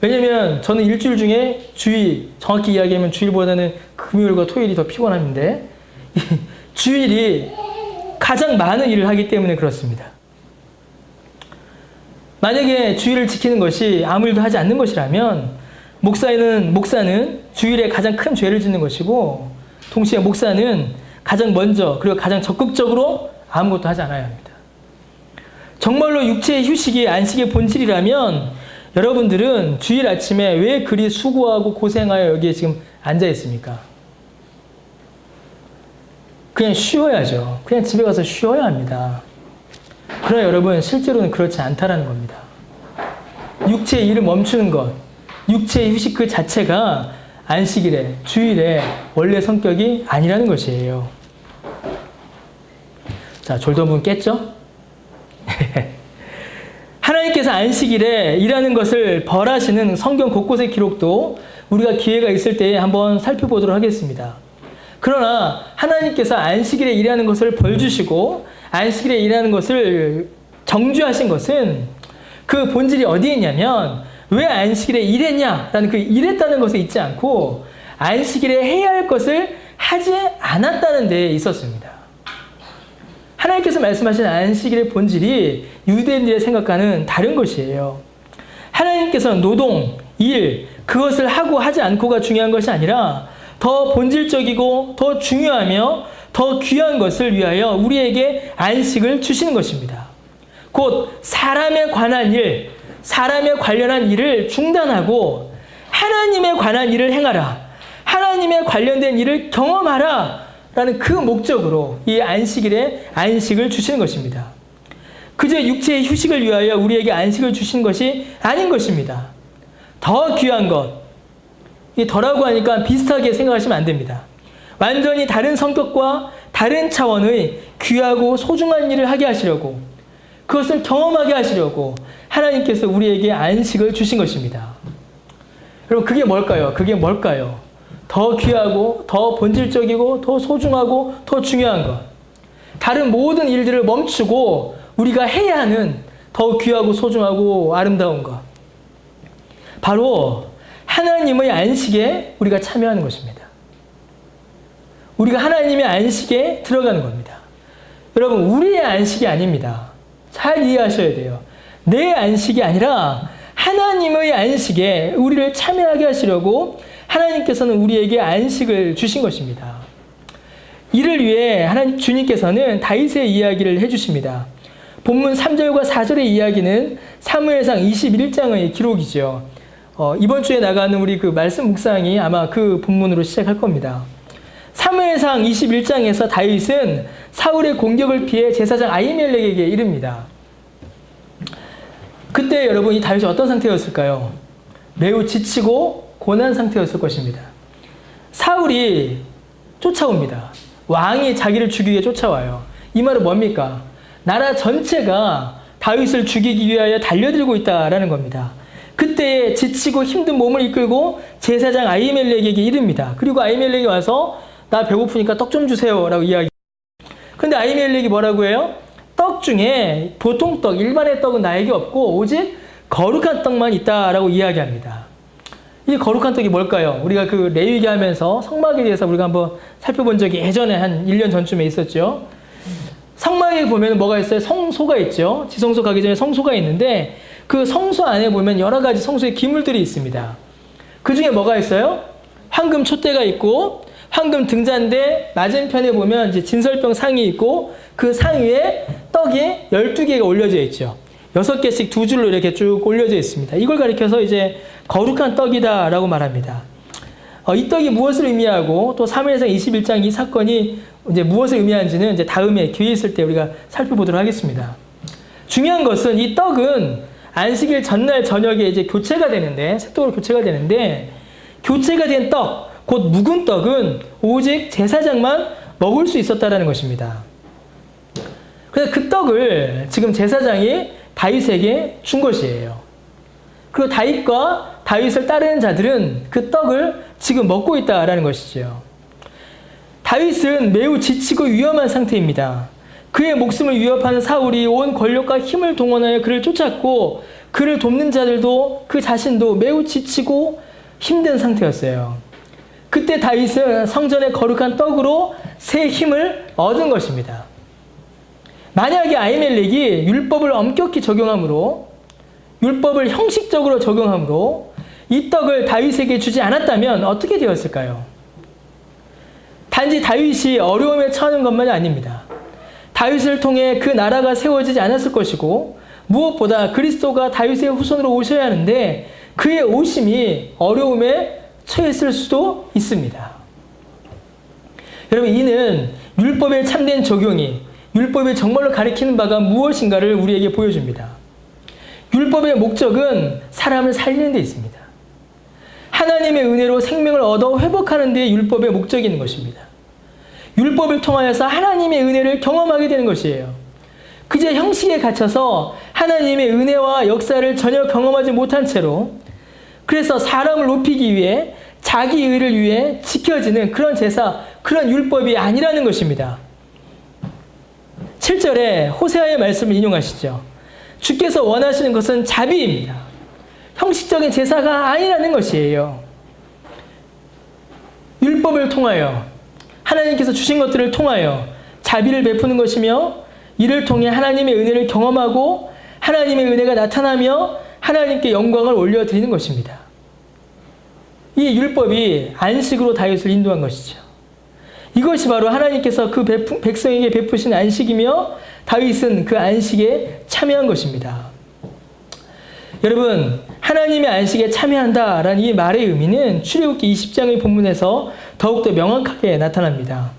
왜냐면 저는 일주일 중에 주일, 정확히 이야기하면 주일보다는 금요일과 토요일이 더 피곤한데 주일이 가장 많은 일을 하기 때문에 그렇습니다. 만약에 주일을 지키는 것이 아무 일도 하지 않는 것이라면 목사는 주일에 가장 큰 죄를 짓는 것이고 동시에 목사는 가장 먼저 그리고 가장 적극적으로 아무것도 하지 않아야 합니다. 정말로 육체의 휴식이 안식의 본질이라면 여러분들은 주일 아침에 왜 그리 수고하고 고생하여 여기에 지금 앉아 있습니까? 그냥 쉬어야죠. 그냥 집에 가서 쉬어야 합니다. 그러나 여러분 실제로는 그렇지 않다라는 겁니다. 육체의 일을 멈추는 것, 육체의 휴식 그 자체가 안식일에, 주일에 원래 성격이 아니라는 것이에요. 자, 졸도문 깼죠? 하나님께서 안식일에 일하는 것을 벌하시는 성경 곳곳의 기록도 우리가 기회가 있을 때에 한번 살펴보도록 하겠습니다. 그러나 하나님께서 안식일에 일하는 것을 벌 주시고 안식일에 일하는 것을 정죄하신 것은 그 본질이 어디에 있냐면 왜 안식일에 일했냐라는 그 일했다는 것에 있지 않고 안식일에 해야 할 것을 하지 않았다는 데에 있었습니다. 하나님께서 말씀하신 안식일의 본질이 유대인들의 생각과는 다른 것이에요. 하나님께서는 노동, 일, 그것을 하고 하지 않고가 중요한 것이 아니라 더 본질적이고 더 중요하며 더 귀한 것을 위하여 우리에게 안식을 주시는 것입니다. 곧 사람에 관한 일, 사람에 관련한 일을 중단하고 하나님에 관한 일을 행하라. 하나님에 관련된 일을 경험하라. 라는 그 목적으로 이 안식일에 안식을 주시는 것입니다. 그저 육체의 휴식을 위하여 우리에게 안식을 주시는 것이 아닌 것입니다. 더 귀한 것, 이 더라고 하니까 비슷하게 생각하시면 안 됩니다. 완전히 다른 성격과 다른 차원의 귀하고 소중한 일을 하게 하시려고 그것을 경험하게 하시려고 하나님께서 우리에게 안식을 주신 것입니다. 여러분 그게 뭘까요? 그게 뭘까요? 더 귀하고 더 본질적이고 더 소중하고 더 중요한 것. 다른 모든 일들을 멈추고 우리가 해야 하는 더욱 귀하고 소중하고 아름다운 것. 바로 하나님의 안식에 우리가 참여하는 것입니다. 우리가 하나님의 안식에 들어가는 겁니다. 여러분, 우리의 안식이 아닙니다. 잘 이해하셔야 돼요. 내 안식이 아니라 하나님의 안식에 우리를 참여하게 하시려고 하나님께서는 우리에게 안식을 주신 것입니다. 이를 위해 하나님 주님께서는 다윗의 이야기를 해주십니다. 본문 3절과 4절의 이야기는 사무엘상 21장의 기록이죠. 이번 주에 나가는 우리 그 말씀 묵상이 아마 그 본문으로 시작할 겁니다. 사무엘상 21장에서 다윗은 사울의 공격을 피해 제사장 아히멜렉에게 이릅니다. 그때 여러분, 이 다윗이 어떤 상태였을까요? 매우 지치고 고난 상태였을 것입니다. 사울이 쫓아옵니다. 왕이 자기를 죽이게 쫓아와요. 이 말은 뭡니까? 나라 전체가 다윗을 죽이기 위하여 달려들고 있다라는 겁니다. 그때 지치고 힘든 몸을 이끌고 제사장 아히멜렉에게 이릅니다. 그리고 아히멜렉이 와서 나 배고프니까 떡 좀 주세요 라고 이야기해요. 근데 아히멜렉이 뭐라고 해요? 떡 중에 보통 떡, 일반의 떡은 나에게 없고 오직 거룩한 떡만 있다라고 이야기합니다. 이 거룩한 떡이 뭘까요? 우리가 그 레위기 하면서 성막에 대해서 우리가 한번 살펴본 적이 예전에 한 1년 전쯤에 있었죠. 성막에 보면 뭐가 있어요? 성소가 있죠. 지성소 가기 전에 성소가 있는데 그 성소 안에 보면 여러 가지 성소의 기물들이 있습니다. 그 중에 뭐가 있어요? 황금 촛대가 있고 황금 등잔대 맞은편에 보면 이제 진설병 상이 있고 그 상 위에 떡이 12개가 올려져 있죠. 6개씩 두 줄로 이렇게 쭉 올려져 있습니다. 이걸 가리켜서 이제 거룩한 떡이다라고 말합니다. 이 떡이 무엇을 의미하고 또 사무엘상 21장 이 사건이 이제 무엇을 의미하는지는 이제 다음에 기회 있을 때 우리가 살펴보도록 하겠습니다. 중요한 것은 이 떡은 안식일 전날 저녁에 이제 교체가 되는데, 새떡으로 교체가 되는데, 교체가 된 떡, 곧 묵은 떡은 오직 제사장만 먹을 수 있었다라는 것입니다. 그래서 그 떡을 지금 제사장이 다윗에게 준 것이에요. 그리고 다윗과 다윗을 따르는 자들은 그 떡을 지금 먹고 있다라는 것이죠. 다윗은 매우 지치고 위험한 상태입니다. 그의 목숨을 위협하는 사울이 온 권력과 힘을 동원하여 그를 쫓았고 그를 돕는 자들도 그 자신도 매우 지치고 힘든 상태였어요. 그때 다윗은 성전의 거룩한 떡으로 새 힘을 얻은 것입니다. 만약에 아히멜렉이 율법을 엄격히 적용함으로, 율법을 형식적으로 적용함으로 이 떡을 다윗에게 주지 않았다면 어떻게 되었을까요? 단지 다윗이 어려움에 처하는 것만이 아닙니다. 다윗을 통해 그 나라가 세워지지 않았을 것이고 무엇보다 그리스도가 다윗의 후손으로 오셔야 하는데 그의 오심이 어려움에 처했을 수도 있습니다. 여러분, 이는 율법의 참된 적용이 율법이 정말로 가리키는 바가 무엇인가를 우리에게 보여줍니다. 율법의 목적은 사람을 살리는 데 있습니다. 하나님의 은혜로 생명을 얻어 회복하는 데 율법의 목적이 있는 것입니다. 율법을 통하여서 하나님의 은혜를 경험하게 되는 것이에요. 그저 형식에 갇혀서 하나님의 은혜와 역사를 전혀 경험하지 못한 채로, 그래서 사람을 높이기 위해 자기 의를 위해 지켜지는 그런 제사, 그런 율법이 아니라는 것입니다. 7절에 호세아의 말씀을 인용하시죠. 주께서 원하시는 것은 자비입니다. 형식적인 제사가 아니라는 것이에요. 율법을 통하여 하나님께서 주신 것들을 통하여 자비를 베푸는 것이며 이를 통해 하나님의 은혜를 경험하고 하나님의 은혜가 나타나며 하나님께 영광을 올려드리는 것입니다. 이 율법이 안식으로 다윗을 인도한 것이죠. 이것이 바로 하나님께서 그 백성에게 베푸신 안식이며 다윗은 그 안식에 참여한 것입니다. 여러분, 하나님의 안식에 참여한다라는 이 말의 의미는 출애굽기 20장의 본문에서 더욱더 명확하게 나타납니다.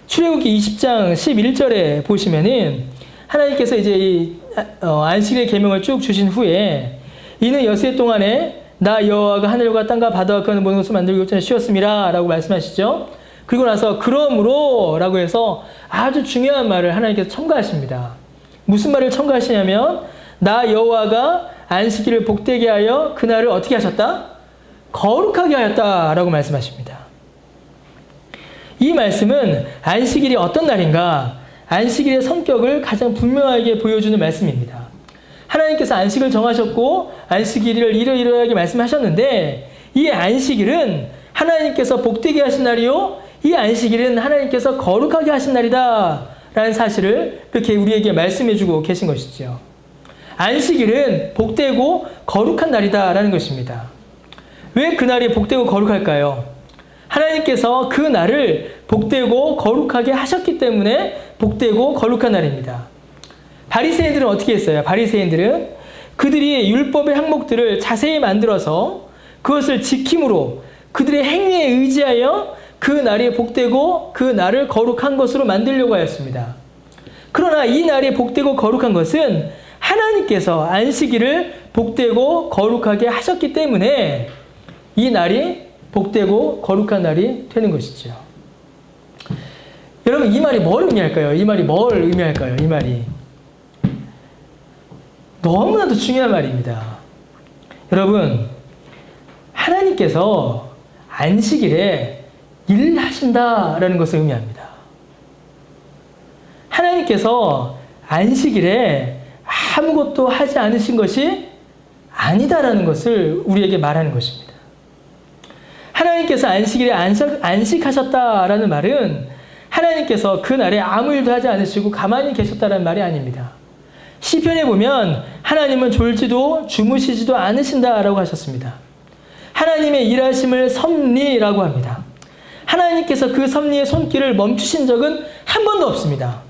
출애굽기 20장 11절에 보시면은 하나님께서 이제 이 안식의 계명을 쭉 주신 후에 이는 엿새 동안에 나 여호와가 하늘과 땅과 바다와 그 모든 것을 만들고 육전에 쉬었음이라 라고 말씀하시죠. 그리고 나서 그러므로 라고 해서 아주 중요한 말을 하나님께서 첨가하십니다. 무슨 말을 첨가하시냐면 나 여호와가 안식일을 복되게 하여 그날을 어떻게 하셨다? 거룩하게 하였다 라고 말씀하십니다. 이 말씀은 안식일이 어떤 날인가, 안식일의 성격을 가장 분명하게 보여주는 말씀입니다. 하나님께서 안식을 정하셨고 안식일을 이러이러하게 말씀하셨는데 이 안식일은 하나님께서 복되게 하신 날이요 이 안식일은 하나님께서 거룩하게 하신 날이다 라는 사실을 그렇게 우리에게 말씀해주고 계신 것이죠. 안식일은 복되고 거룩한 날이다 라는 것입니다. 왜 그날이 복되고 거룩할까요? 하나님께서 그 날을 복되고 거룩하게 하셨기 때문에 복되고 거룩한 날입니다. 바리새인들은 어떻게 했어요? 바리새인들은 그들이 율법의 항목들을 자세히 만들어서 그것을 지킴으로 그들의 행위에 의지하여 그 날이 복되고 그 날을 거룩한 것으로 만들려고 하였습니다. 그러나 이 날이 복되고 거룩한 것은 하나님께서 안식일을 복되고 거룩하게 하셨기 때문에 이 날이 복되고 거룩한 날이 되는 것이죠. 여러분 이 말이 뭘 의미할까요? 이 말이 뭘 의미할까요? 이 말이 너무나도 중요한 말입니다. 여러분 하나님께서 안식일에 일하신다라는 것을 의미합니다. 하나님께서 안식일에 아무것도 하지 않으신 것이 아니다라는 것을 우리에게 말하는 것입니다. 하나님께서 안식일에 안식하셨다라는 말은 하나님께서 그 날에 아무 일도 하지 않으시고 가만히 계셨다라는 말이 아닙니다. 시편에 보면 하나님은 졸지도 주무시지도 않으신다라고 하셨습니다. 하나님의 일하심을 섭리라고 합니다. 하나님께서 그 섭리의 손길을 멈추신 적은 한 번도 없습니다.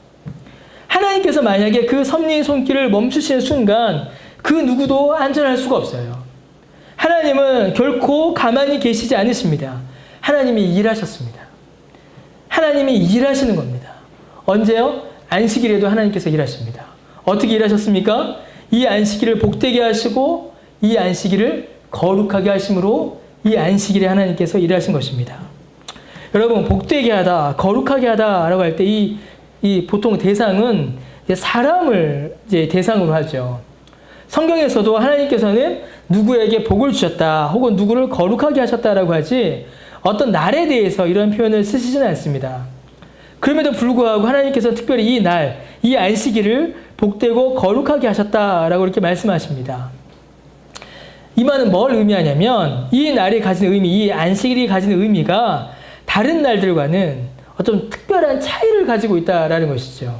하나님께서 만약에 그 섭리의 손길을 멈추시는 순간 그 누구도 안전할 수가 없어요. 하나님은 결코 가만히 계시지 않으십니다. 하나님이 일하셨습니다. 하나님이 일하시는 겁니다. 언제요? 안식일에도 하나님께서 일하십니다. 어떻게 일하셨습니까? 이 안식일을 복되게 하시고 이 안식일을 거룩하게 하심으로 이 안식일에 하나님께서 일하신 것입니다. 여러분 복되게 하다, 거룩하게 하다라고 할 때 이 보통 대상은 사람을 이제 대상으로 하죠. 성경에서도 하나님께서는 누구에게 복을 주셨다, 혹은 누구를 거룩하게 하셨다라고 하지 어떤 날에 대해서 이런 표현을 쓰시지는 않습니다. 그럼에도 불구하고 하나님께서 특별히 이 날, 이 안식일을 복되고 거룩하게 하셨다라고 이렇게 말씀하십니다. 이 말은 뭘 의미하냐면 이 날이 가진 의미, 이 안식일이 가진 의미가 다른 날들과는 어떤 특별한 차이를 가지고 있다라는 것이죠.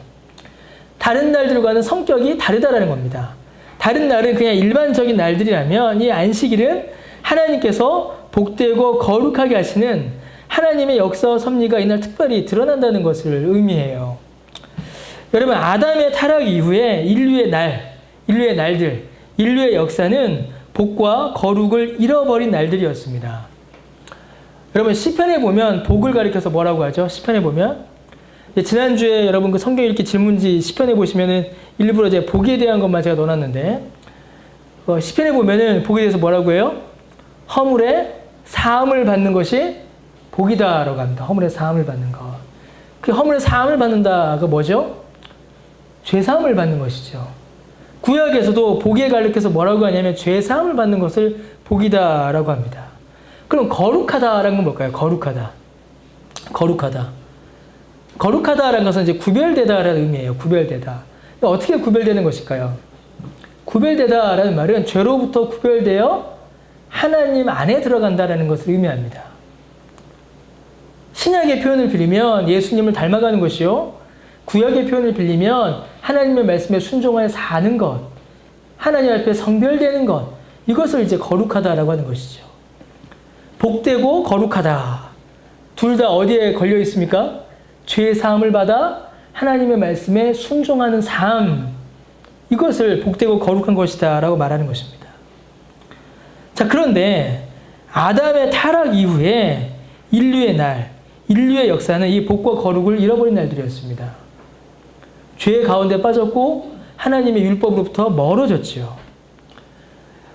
다른 날들과는 성격이 다르다라는 겁니다. 다른 날은 그냥 일반적인 날들이라면 이 안식일은 하나님께서 복되고 거룩하게 하시는 하나님의 역사와 섭리가 이날 특별히 드러난다는 것을 의미해요. 여러분 아담의 타락 이후에 인류의 날들, 인류의 역사는 복과 거룩을 잃어버린 날들이었습니다. 여러분 시편에 보면 복을 가리켜서 뭐라고 하죠? 시편에 보면 지난주에 여러분 그 성경 읽기 질문지 시편에 보시면은 일부러 제가 복에 대한 것만 제가 넣어놨는데 시편에 보면은 복에 대해서 뭐라고 해요? 허물의 사함을 받는 것이 복이다라고 합니다. 허물의 사함을 받는 것. 그 허물의 사함을 받는다가 뭐죠? 죄사함을 받는 것이죠. 구약에서도 복에 가리켜서 뭐라고 하냐면 죄사함을 받는 것을 복이다라고 합니다. 그럼 거룩하다라는 건 뭘까요? 거룩하다라는 것은 이제 구별되다라는 의미예요. 구별되다. 어떻게 구별되는 것일까요? 구별되다라는 말은 죄로부터 구별되어 하나님 안에 들어간다라는 것을 의미합니다. 신약의 표현을 빌리면 예수님을 닮아가는 것이요. 구약의 표현을 빌리면 하나님의 말씀에 순종하여 사는 것, 하나님 앞에 성별되는 것, 이것을 이제 거룩하다라고 하는 것이죠. 복되고 거룩하다. 둘 다 어디에 걸려 있습니까? 죄 사함을 받아 하나님의 말씀에 순종하는 삶. 이것을 복되고 거룩한 것이다 라고 말하는 것입니다. 자, 그런데 아담의 타락 이후에 인류의 역사는 이 복과 거룩을 잃어버린 날들이었습니다. 죄 가운데 빠졌고 하나님의 율법으로부터 멀어졌지요.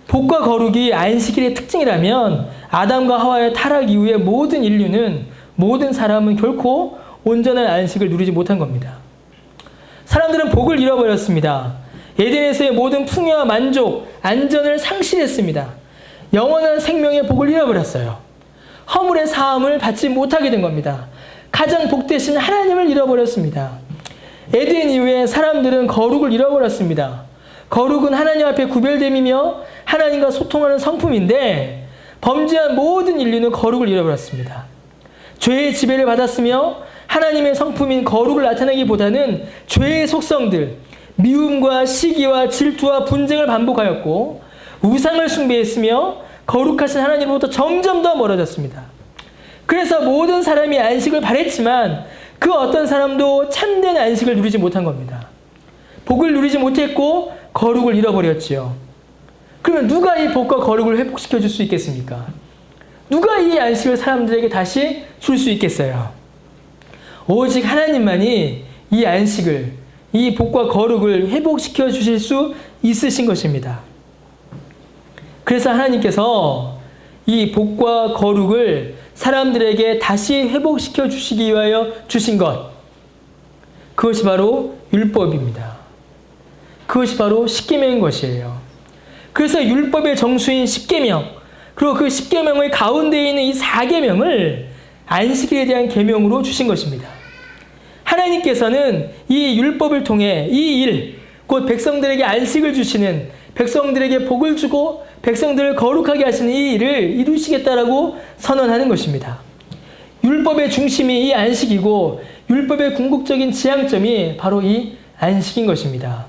복과 거룩이 안식일의 특징이라면 아담과 하와의 타락 이후에 모든 인류는, 모든 사람은 결코 온전한 안식을 누리지 못한 겁니다. 사람들은 복을 잃어버렸습니다. 에덴에서의 모든 풍요와 만족, 안전을 상실했습니다. 영원한 생명의 복을 잃어버렸어요. 허물의 사함을 받지 못하게 된 겁니다. 가장 복되신 하나님을 잃어버렸습니다. 에덴 이후에 사람들은 거룩을 잃어버렸습니다. 거룩은 하나님 앞에 구별됨이며 하나님과 소통하는 성품인데 범죄한 모든 인류는 거룩을 잃어버렸습니다. 죄의 지배를 받았으며 하나님의 성품인 거룩을 나타내기보다는 죄의 속성들, 미움과 시기와 질투와 분쟁을 반복하였고 우상을 숭배했으며 거룩하신 하나님으로부터 점점 더 멀어졌습니다. 그래서 모든 사람이 안식을 바랬지만 그 어떤 사람도 참된 안식을 누리지 못한 겁니다. 복을 누리지 못했고 거룩을 잃어버렸지요. 그러면 누가 이 복과 거룩을 회복시켜 줄 수 있겠습니까? 누가 이 안식을 사람들에게 다시 줄 수 있겠어요? 오직 하나님만이 이 안식을, 이 복과 거룩을 회복시켜 주실 수 있으신 것입니다. 그래서 하나님께서 이 복과 거룩을 사람들에게 다시 회복시켜 주시기 위하여 주신 것, 그것이 바로 율법입니다. 그것이 바로 십계명인 것이에요. 그래서 율법의 정수인 십계명, 그리고 그 십계명의 가운데에 있는 이 4계명을 안식일에 대한 계명으로 주신 것입니다. 하나님께서는 이 율법을 통해 이 일, 곧 백성들에게 안식을 주시는, 백성들에게 복을 주고 백성들을 거룩하게 하시는 이 일을 이루시겠다라고 선언하는 것입니다. 율법의 중심이 이 안식이고 율법의 궁극적인 지향점이 바로 이 안식인 것입니다.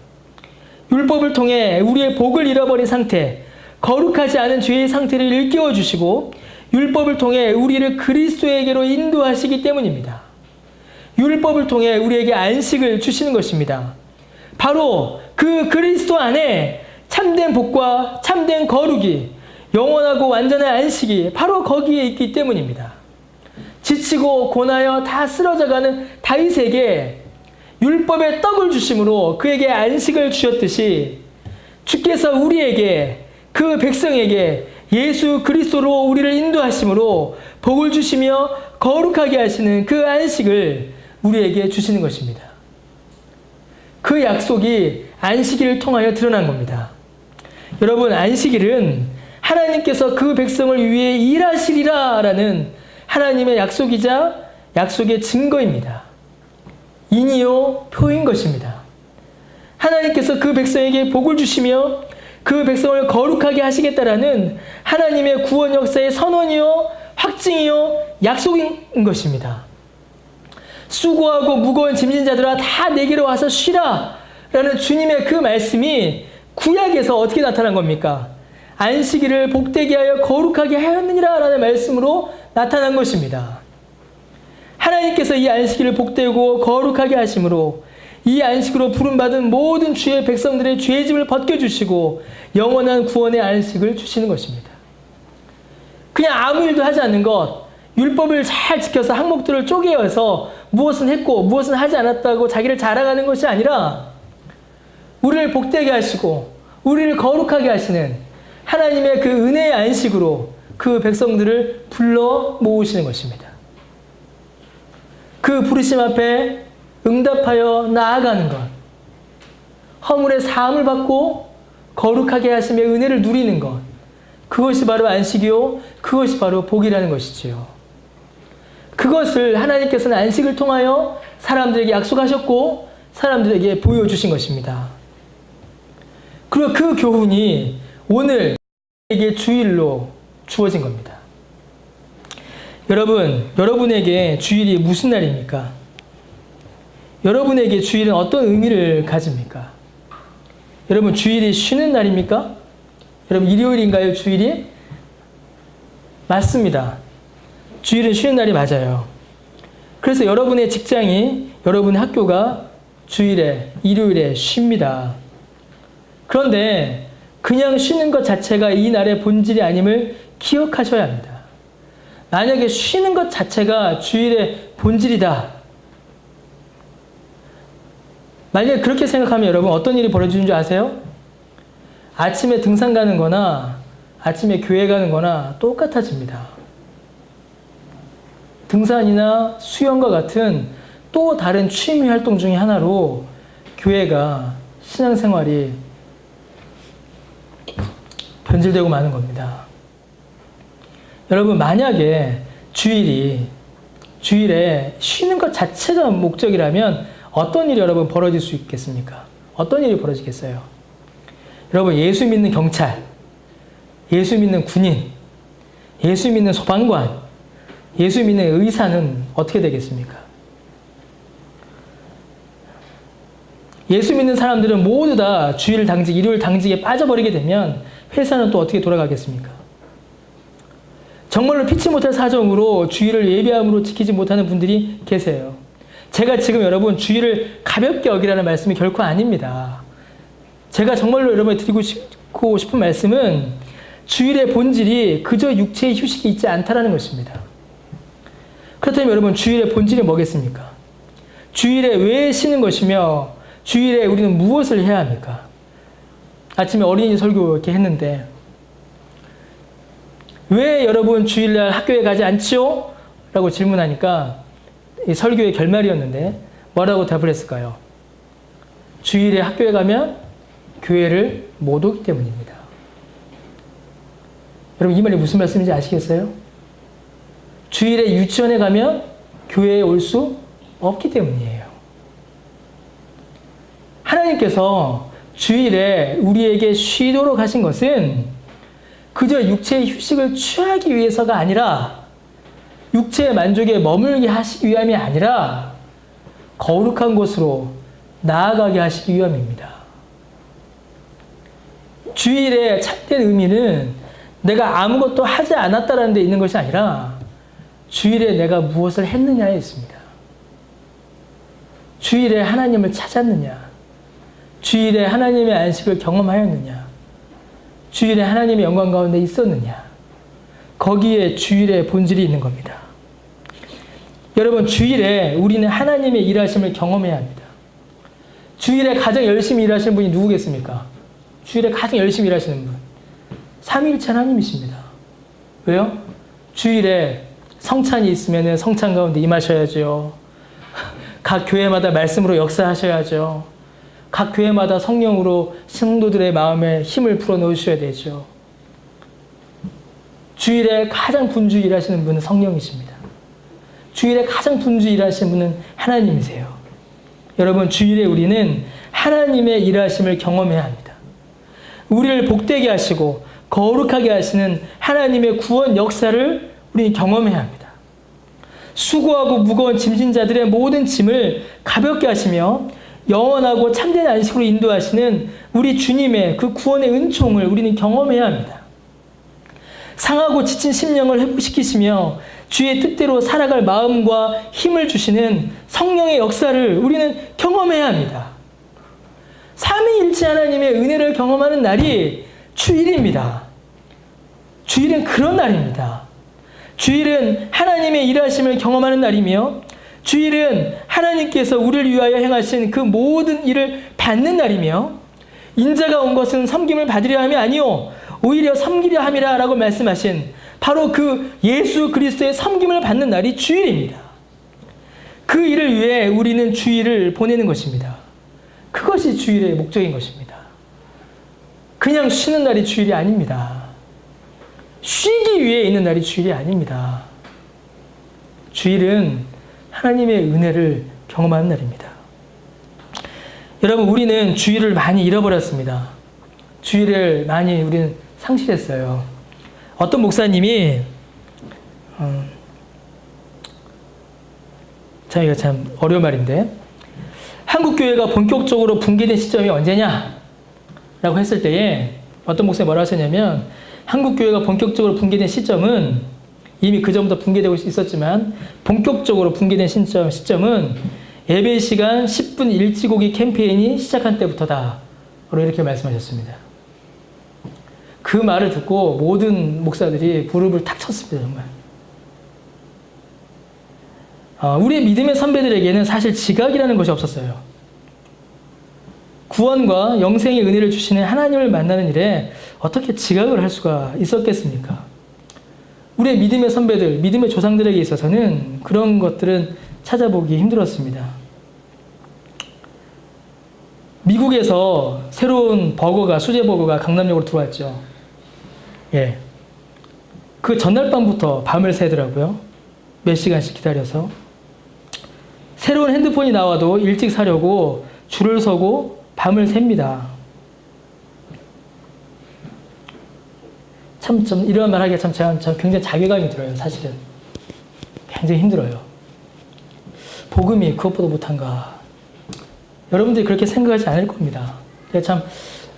율법을 통해 우리의 복을 잃어버린 상태, 거룩하지 않은 죄의 상태를 일깨워 주시고 율법을 통해 우리를 그리스도에게로 인도하시기 때문입니다. 율법을 통해 우리에게 안식을 주시는 것입니다. 바로 그 그리스도 안에 참된 복과 참된 거룩이, 영원하고 완전한 안식이 바로 거기에 있기 때문입니다. 지치고 고나여 다 쓰러져가는 다윗에게 율법의 떡을 주심으로 그에게 안식을 주셨듯이 주께서 우리에게, 그 백성에게 예수 그리스도로 우리를 인도하심으로 복을 주시며 거룩하게 하시는 그 안식을 우리에게 주시는 것입니다. 그 약속이 안식일을 통하여 드러난 겁니다. 여러분, 안식일은 하나님께서 그 백성을 위해 일하시리라 라는 하나님의 약속이자 약속의 증거입니다. 인이요 표인 것입니다. 하나님께서 그 백성에게 복을 주시며 그 백성을 거룩하게 하시겠다라는 하나님의 구원 역사의 선언이요 확증이요 약속인 것입니다. 수고하고 무거운 짐진 자들아 다 내게로 와서 쉬라 라는 주님의 그 말씀이 구약에서 어떻게 나타난 겁니까? 안식일을 복되게 하여 거룩하게 하였느니라 라는 말씀으로 나타난 것입니다. 하나님께서 이 안식일을 복되고 거룩하게 하심으로 이 안식으로 부름받은 모든 주의 백성들의 죄의 짐을 벗겨주시고 영원한 구원의 안식을 주시는 것입니다. 그냥 아무 일도 하지 않는 것, 율법을 잘 지켜서 항목들을 쪼개어서 무엇은 했고 무엇은 하지 않았다고 자기를 자랑하는 것이 아니라 우리를 복되게 하시고 우리를 거룩하게 하시는 하나님의 그 은혜의 안식으로 그 백성들을 불러 모으시는 것입니다. 그 부르심 앞에 응답하여 나아가는 것, 허물의 사함을 받고 거룩하게 하심의 은혜를 누리는 것, 그것이 바로 안식이요, 그것이 바로 복이라는 것이지요. 그것을 하나님께서는 안식을 통하여 사람들에게 약속하셨고 사람들에게 보여주신 것입니다. 그리고 그 교훈이 오늘 우리에게 주일로 주어진 겁니다. 여러분, 여러분에게 주일이 무슨 날입니까? 여러분에게 주일은 어떤 의미를 가집니까? 여러분, 주일이 쉬는 날입니까? 여러분, 일요일인가요, 주일이? 맞습니다. 주일은 쉬는 날이 맞아요. 그래서 여러분의 직장이, 여러분의 학교가 주일에, 일요일에 쉽니다. 그런데 그냥 쉬는 것 자체가 이 날의 본질이 아님을 기억하셔야 합니다. 만약에 쉬는 것 자체가 주일의 본질이다. 만약에 그렇게 생각하면 여러분 어떤 일이 벌어지는 줄 아세요? 아침에 등산 가는 거나 아침에 교회 가는 거나 똑같아집니다. 등산이나 수영과 같은 또 다른 취미 활동 중에 하나로 교회가, 신앙생활이 변질되고 마는 겁니다. 여러분, 만약에 주일에 쉬는 것 자체가 목적이라면 어떤 일이 여러분 벌어질 수 있겠습니까? 어떤 일이 벌어지겠어요? 여러분, 예수 믿는 경찰, 예수 믿는 군인, 예수 믿는 소방관, 예수 믿는 의사는 어떻게 되겠습니까? 예수 믿는 사람들은 모두 다 주일 당직, 일요일 당직에 빠져버리게 되면 회사는 또 어떻게 돌아가겠습니까? 정말로 피치 못할 사정으로 주일을 예배함으로 지키지 못하는 분들이 계세요. 제가 지금 여러분 주일을 가볍게 여기라는 말씀이 결코 아닙니다. 제가 정말로 여러분에 드리고 싶은 말씀은 주일의 본질이 그저 육체의 휴식이 있지 않다라는 것입니다. 그렇다면 여러분, 주일의 본질이 뭐겠습니까? 주일에 왜 쉬는 것이며 주일에 우리는 무엇을 해야 합니까? 아침에 어린이 설교 이렇게 했는데 왜 여러분 주일날 학교에 가지 않지요? 라고 질문하니까 이 설교의 결말이었는데 뭐라고 답을 했을까요? 주일에 학교에 가면 교회를 못 오기 때문입니다. 여러분, 이 말이 무슨 말씀인지 아시겠어요? 주일에 유치원에 가면 교회에 올 수 없기 때문이에요. 하나님께서 주일에 우리에게 쉬도록 하신 것은 그저 육체의 휴식을 취하기 위해서가 아니라 육체의 만족에 머물게 하시기 위함이 아니라 거룩한 곳으로 나아가게 하시기 위함입니다. 주일의 참된 의미는 내가 아무것도 하지 않았다라는 데 있는 것이 아니라 주일에 내가 무엇을 했느냐에 있습니다. 주일에 하나님을 찾았느냐, 주일에 하나님의 안식을 경험하였느냐, 주일에 하나님의 영광 가운데 있었느냐, 거기에 주일의 본질이 있는 겁니다. 여러분, 주일에 우리는 하나님의 일하심을 경험해야 합니다. 주일에 가장 열심히 일하시는 분이 누구겠습니까? 주일에 가장 열심히 일하시는 분, 삼위일체 하나님이십니다. 왜요? 주일에 성찬이 있으면 성찬 가운데 임하셔야죠. 각 교회마다 말씀으로 역사하셔야죠. 각 교회마다 성령으로 성도들의 마음에 힘을 불어넣으셔야 되죠. 주일에 가장 분주히 일하시는 분은 성령이십니다. 주일에 가장 분주히 일하시는 분은 하나님이세요. 여러분, 주일에 우리는 하나님의 일하심을 경험해야 합니다. 우리를 복되게 하시고 거룩하게 하시는 하나님의 구원 역사를 우리는 경험해야 합니다. 수고하고 무거운 짐진 자들의 모든 짐을 가볍게 하시며 영원하고 참된 안식으로 인도하시는 우리 주님의 그 구원의 은총을 우리는 경험해야 합니다. 상하고 지친 심령을 회복시키시며 주의 뜻대로 살아갈 마음과 힘을 주시는 성령의 역사를 우리는 경험해야 합니다. 삼위일체 하나님의 은혜를 경험하는 날이 주일입니다. 주일은 그런 날입니다. 주일은 하나님의 일하심을 경험하는 날이며 주일은 하나님께서 우리를 위하여 행하신 그 모든 일을 받는 날이며 인자가 온 것은 섬김을 받으려 함이 아니요 오히려 섬기려 함이라 라고 말씀하신 바로 그 예수 그리스도의 섬김을 받는 날이 주일입니다. 그 일을 위해 우리는 주일을 보내는 것입니다. 그것이 주일의 목적인 것입니다. 그냥 쉬는 날이 주일이 아닙니다. 쉬기 위해 있는 날이 주일이 아닙니다. 주일은 하나님의 은혜를 경험하는 날입니다. 여러분, 우리는 주일을 많이 잃어버렸습니다. 주일을 많이 우리는 상실했어요. 어떤 목사님이 참 이거 참 어려운 말인데 한국 교회가 본격적으로 붕괴된 시점이 언제냐? 라고 했을 때에 어떤 목사님이 뭐라고 하셨냐면 한국 교회가 본격적으로 붕괴된 시점은 이미 그 전부터 붕괴되고 있었지만 본격적으로 붕괴된 시점은 예배 시간 10분 일찍 오기 캠페인이 시작한 때부터다. 이렇게 말씀하셨습니다. 그 말을 듣고 모든 목사들이 무릎을 탁 쳤습니다. 정말. 우리의 믿음의 선배들에게는 사실 지각이라는 것이 없었어요. 구원과 영생의 은혜를 주시는 하나님을 만나는 일에 어떻게 지각을 할 수가 있었겠습니까? 우리의 믿음의 선배들, 믿음의 조상들에게 있어서는 그런 것들은 찾아보기 힘들었습니다. 미국에서 새로운 수제 버거가 강남역으로 들어왔죠. 예. 그 전날 밤부터 밤을 새더라고요. 몇 시간씩 기다려서. 새로운 핸드폰이 나와도 일찍 사려고 줄을 서고 밤을 셉니다. 참 이런 말 하기가 참 굉장히 자괴감이 들어요. 사실은 굉장히 힘들어요. 복음이 그것보다 못한가? 여러분들이 그렇게 생각하지 않을 겁니다. 참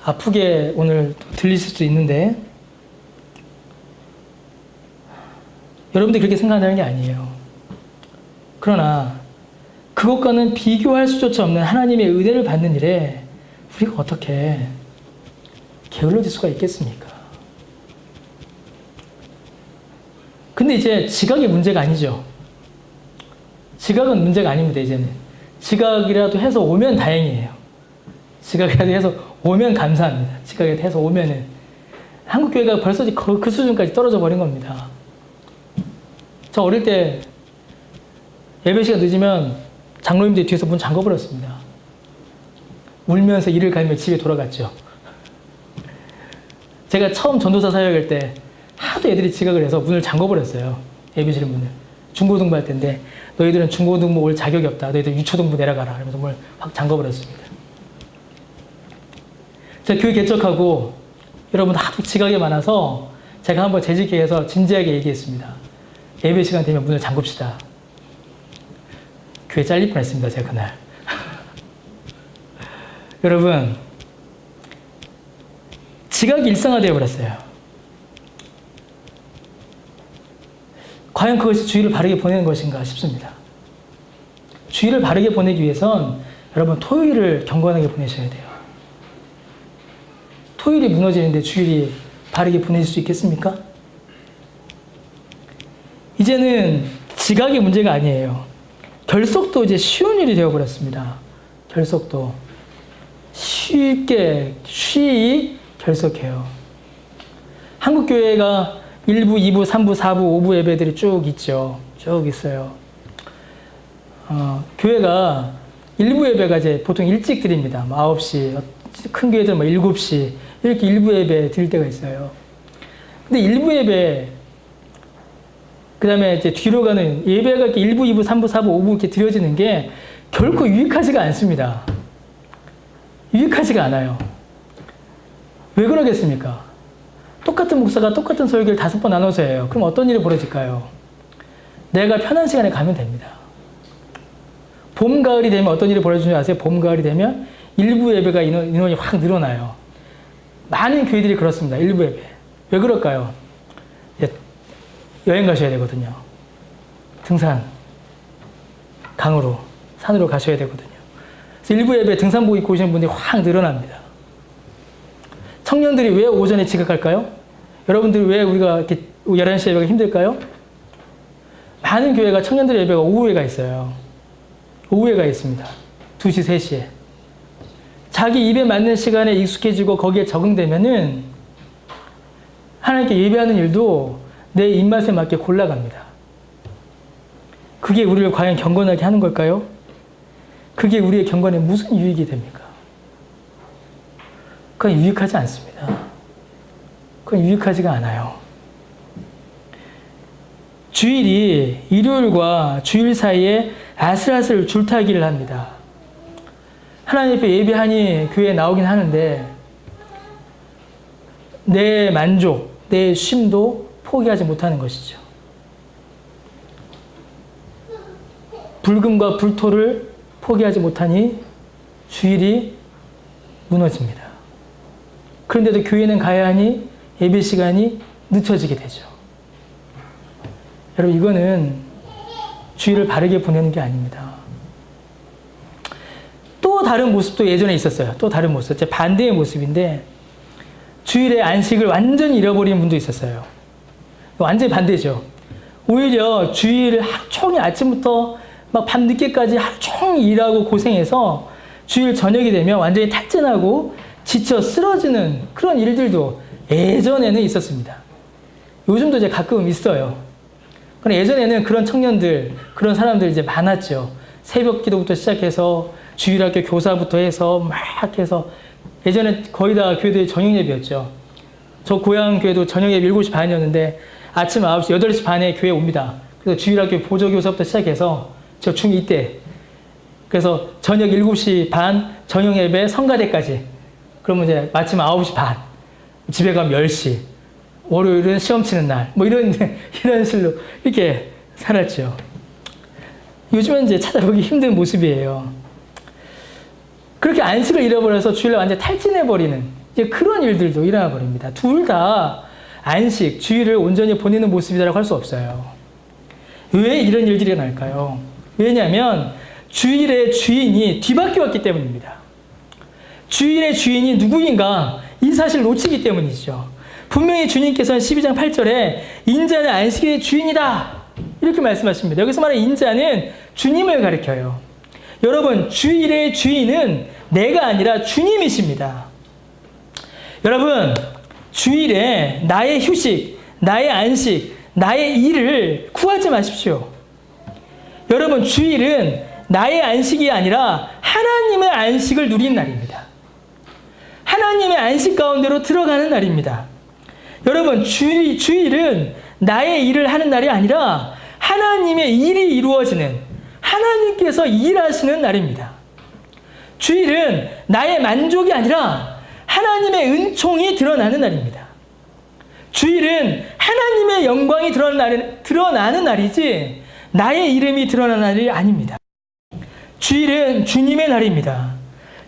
아프게 오늘 들리실 수 있는데 여러분들이 그렇게 생각하는 게 아니에요. 그러나 그것과는 비교할 수조차 없는 하나님의 은혜를 받는 일에 우리가 어떻게 게을러질 수가 있겠습니까? 근데 이제 지각이 문제가 아니죠. 지각은 문제가 아닙니다, 이제는. 지각이라도 해서 오면 다행이에요. 지각이라도 해서 오면 감사합니다. 지각이라도 해서 오면은. 한국교회가 벌써 그 수준까지 떨어져 버린 겁니다. 저 어릴 때 예배 시간 늦으면 장로님들이 뒤에서 문 잠궈버렸습니다. 울면서 이를 갈며 집에 돌아갔죠. 제가 처음 전도사 사역할 때 하도 애들이 지각을 해서 문을 잠궈버렸어요. 예배실 문을. 중고등부 할 때인데 너희들은 중고등부 올 자격이 없다. 너희들 유초등부 내려가라. 그러면서 문을 확 잠궈버렸습니다. 제가 교회 개척하고 여러분 하도 지각이 많아서 제가 한번 재직회에서 진지하게 얘기했습니다. 예배 시간 되면 문을 잠굽시다. 교회 잘릴 뻔했습니다. 제가 그날. 여러분 지각이 일상화되어 버렸어요. 과연 그것이 주일을 바르게 보내는 것인가 싶습니다. 주일을 바르게 보내기 위해선 여러분 토요일을 경건하게 보내셔야 돼요. 토요일이 무너지는데 주일이 바르게 보내실 수 있겠습니까? 이제는 지각이 문제가 아니에요. 결석도 이제 쉬운 일이 되어버렸습니다. 결석도 쉬이 결석해요. 한국교회가 1부, 2부, 3부, 4부, 5부 예배들이 쭉 있죠. 쭉 있어요. 교회가 1부 예배가 이제 보통 일찍 드립니다. 9시, 큰 교회들 7시, 이렇게 1부 예배 드릴 때가 있어요. 근데 1부 예배, 그 다음에 이제 뒤로 가는 예배가 이렇게 1부, 2부, 3부, 4부, 5부 이렇게 드려지는 게 결코 유익하지가 않습니다. 유익하지가 않아요. 왜 그러겠습니까? 똑같은 목사가 똑같은 설교를 5번 나눠서 해요. 그럼 어떤 일이 벌어질까요? 내가 편한 시간에 가면 됩니다. 봄, 가을이 되면 어떤 일이 벌어지는지 아세요? 봄, 가을이 되면 일부 예배가 인원이 확 늘어나요. 많은 교회들이 그렇습니다. 일부 예배. 왜 그럴까요? 여행 가셔야 되거든요. 등산, 강으로, 산으로 가셔야 되거든요. 그래서 일부 예배 등산복 입고 오시는 분들이 확 늘어납니다. 청년들이 왜 오전에 지각할까요? 여러분들이 왜 우리가 이렇게 11시 예배가 힘들까요? 많은 교회가 청년들 예배가 오후에가 있어요. 오후에가 있습니다. 2시, 3시에. 자기 입에 맞는 시간에 익숙해지고 거기에 적응되면은 하나님께 예배하는 일도 내 입맛에 맞게 골라갑니다. 그게 우리를 과연 경건하게 하는 걸까요? 그게 우리의 경건에 무슨 유익이 됩니까? 그건 유익하지 않습니다. 그건 유익하지가 않아요. 주일이 일요일과 주일 사이에 아슬아슬 줄타기를 합니다. 하나님 앞에 예배하니 교회에 나오긴 하는데 내 만족, 내 쉼도 포기하지 못하는 것이죠. 불금과 불토를 포기하지 못하니 주일이 무너집니다. 그런데도 교회는 가야 하니 예배 시간이 늦춰지게 되죠. 여러분 이거는 주일을 바르게 보내는 게 아닙니다. 또 다른 모습도 예전에 있었어요. 또 다른 모습. 제 반대의 모습인데 주일에 안식을 완전히 잃어버린 분도 있었어요. 완전히 반대죠. 오히려 주일 하루 종일 아침부터 막 밤늦게까지 하루 종일 일하고 고생해서 주일 저녁이 되면 완전히 탈진하고 지쳐 쓰러지는 그런 일들도 예전에는 있었습니다. 요즘도 이제 가끔 있어요. 그런데 예전에는 그런 청년들, 그런 사람들 이제 많았죠. 새벽 기도부터 시작해서 주일학교 교사부터 해서 막 해서 예전에 거의 다 교회들이 저녁 예배였죠. 저 고향 교회도 저녁 예배 7시 반이었는데 아침 9시, 8시 반에 교회 옵니다. 그래서 주일학교 보조교사부터 시작해서 저 중2 때 그래서 저녁 7시 반 저녁 예배 성가대까지. 그러면 이제 마침 9시 반. 집에 가면 10시. 월요일은 시험 치는 날. 뭐 이런 식으로 이렇게 살았죠. 요즘은 이제 찾아보기 힘든 모습이에요. 그렇게 안식을 잃어버려서 주일날 완전 탈진해버리는 이제 그런 일들도 일어나 버립니다. 둘 다 안식, 주일을 온전히 보내는 모습이라고 할 수 없어요. 왜 이런 일들이 일어날까요? 왜냐하면 주일의 주인이 뒤바뀌었기 때문입니다. 주일의 주인이 누구인가 이 사실을 놓치기 때문이죠. 분명히 주님께서는 12장 8절에 인자는 안식의 주인이다 이렇게 말씀하십니다. 여기서 말하는 인자는 주님을 가리켜요. 여러분, 주일의 주인은 내가 아니라 주님이십니다. 여러분, 주일에 나의 휴식, 나의 안식, 나의 일을 구하지 마십시오. 여러분, 주일은 나의 안식이 아니라 하나님의 안식을 누리는 날입니다. 하나님의 안식 가운데로 들어가는 날입니다. 여러분, 주일은 나의 일을 하는 날이 아니라 하나님의 일이 이루어지는, 하나님께서 일하시는 날입니다. 주일은 나의 만족이 아니라 하나님의 은총이 드러나는 날입니다. 주일은 하나님의 영광이 드러나는 날이지 나의 이름이 드러나는 날이 아닙니다. 주일은 주님의 날입니다.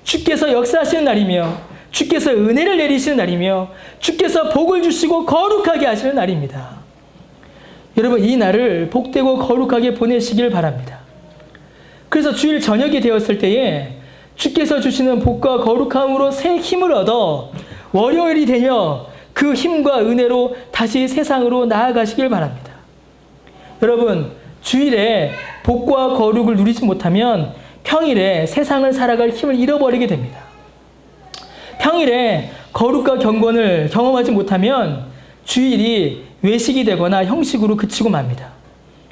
주께서 역사하시는 날이며 주께서 은혜를 내리시는 날이며 주께서 복을 주시고 거룩하게 하시는 날입니다. 여러분, 이 날을 복되고 거룩하게 보내시길 바랍니다. 그래서 주일 저녁이 되었을 때에 주께서 주시는 복과 거룩함으로 새 힘을 얻어 월요일이 되며 그 힘과 은혜로 다시 세상으로 나아가시길 바랍니다. 여러분, 주일에 복과 거룩을 누리지 못하면 평일에 세상을 살아갈 힘을 잃어버리게 됩니다. 평일에 거룩과 경건을 경험하지 못하면 주일이 외식이 되거나 형식으로 그치고 맙니다.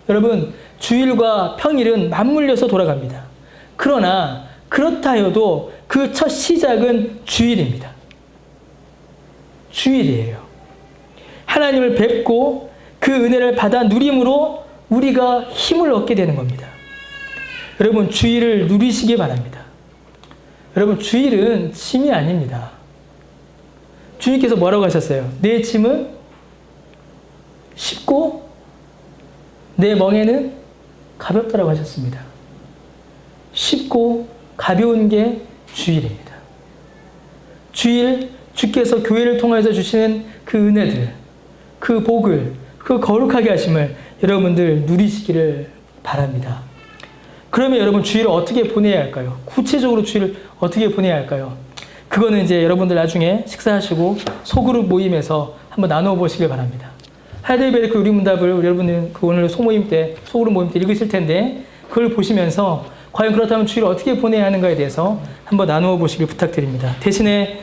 여러분, 주일과 평일은 맞물려서 돌아갑니다. 그러나 그렇다 해도 그 첫 시작은 주일입니다. 주일이에요. 하나님을 뵙고 그 은혜를 받아 누림으로 우리가 힘을 얻게 되는 겁니다. 여러분, 주일을 누리시기 바랍니다. 여러분, 주일은 짐이 아닙니다. 주님께서 뭐라고 하셨어요? 내 짐은 쉽고 내 멍에는 가볍다라고 하셨습니다. 쉽고 가벼운 게 주일입니다. 주일, 주께서 교회를 통해서 주시는 그 은혜들, 그 복을, 그 거룩하게 하심을 여러분들 누리시기를 바랍니다. 그러면 여러분, 주일을 어떻게 보내야 할까요? 구체적으로 주일을 어떻게 보내야 할까요? 그거는 이제 여러분들 나중에 식사하시고 소그룹 모임에서 한번 나누어 보시길 바랍니다. 하이델베르크 우리문답을 여러분들 오늘 소모임 때, 소그룹 모임 때 읽으실 텐데 그걸 보시면서 과연 그렇다면 주일을 어떻게 보내야 하는가에 대해서 한번 나누어 보시길 부탁드립니다. 대신에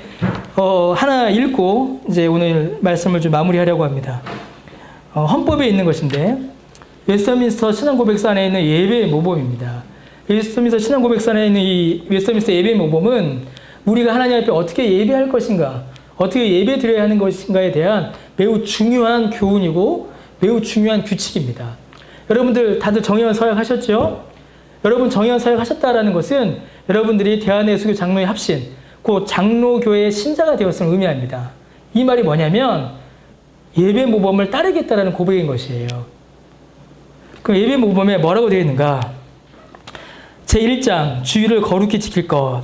하나 읽고 이제 오늘 말씀을 좀 마무리하려고 합니다. 헌법에 있는 것인데 웨스터민스터 신앙고백서 안에 있는 예배 모범입니다. 웨스터민스터 신앙고백서 안에 있는 이 웨스터민스터 예배 모범은 우리가 하나님 앞에 어떻게 예배할 것인가, 어떻게 예배 드려야 하는 것인가에 대한 매우 중요한 교훈이고 매우 중요한 규칙입니다. 여러분들 다들 정회원 서약하셨죠? 여러분 정회원 서약하셨다라는 것은 여러분들이 대한예수교 장로의 합신, 곧 장로교회의 신자가 되었음을 의미합니다. 이 말이 뭐냐면 예배 모범을 따르겠다라는 고백인 것이에요. 그럼 예배 모범에 뭐라고 되어 있는가? 제1장 주일을 거룩히 지킬 것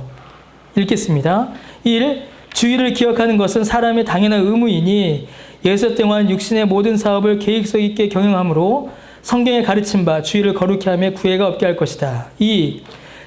읽겠습니다. 1. 주일을 기억하는 것은 사람의 당연한 의무이니 예수 동안 육신의 모든 사업을 계획성 있게 경영하므로 성경에 가르친 바 주일을 거룩히 하며 구애가 없게 할 것이다. 2.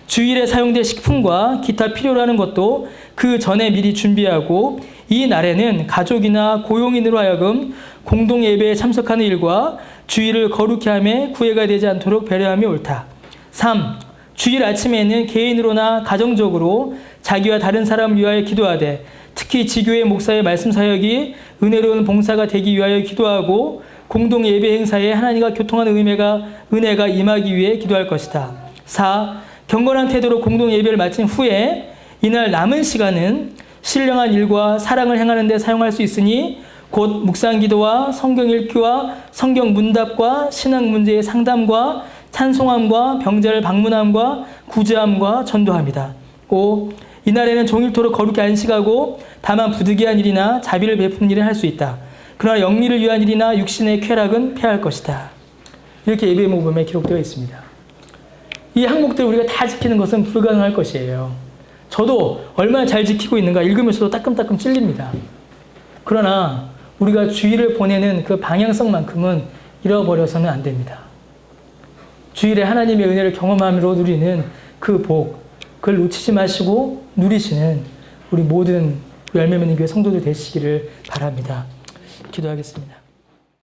주일에 사용될 식품과 기타 필요로 하는 것도 그 전에 미리 준비하고 이 날에는 가족이나 고용인으로 하여금 공동 예배에 참석하는 일과 주일을 거룩히 하며 구애가 되지 않도록 배려함이 옳다. 3. 주일 아침에는 개인으로나 가정적으로 자기와 다른 사람을 위하여 기도하되 특히 지교회 목사의 말씀 사역이 은혜로운 봉사가 되기 위하여 기도하고 공동 예배 행사에 하나님과 교통하는 은혜가 임하기 위해 기도할 것이다. 4. 경건한 태도로 공동 예배를 마친 후에 이날 남은 시간은 신령한 일과 사랑을 행하는 데 사용할 수 있으니 곧 묵상 기도와 성경 읽기와 성경 문답과 신학 문제의 상담과 찬송함과 병자를 방문함과 구제함과 전도함이다. 5. 이날에는 종일토록 거룩히 안식하고 다만 부득이한 일이나 자비를 베푸는 일을 할 수 있다. 그러나 영리를 위한 일이나 육신의 쾌락은 패할 것이다. 이렇게 예배 모범에 기록되어 있습니다. 이 항목들을 우리가 다 지키는 것은 불가능할 것이에요. 저도 얼마나 잘 지키고 있는가 읽으면서도 따끔따끔 찔립니다. 그러나 우리가 주일을 보내는 그 방향성만큼은 잃어버려서는 안 됩니다. 주일에 하나님의 은혜를 경험함으로 누리는 그 복, 그걸 놓치지 마시고 누리시는 우리 모든 열매 맺는 교회 성도들 되시기를 바랍니다. 기도하겠습니다.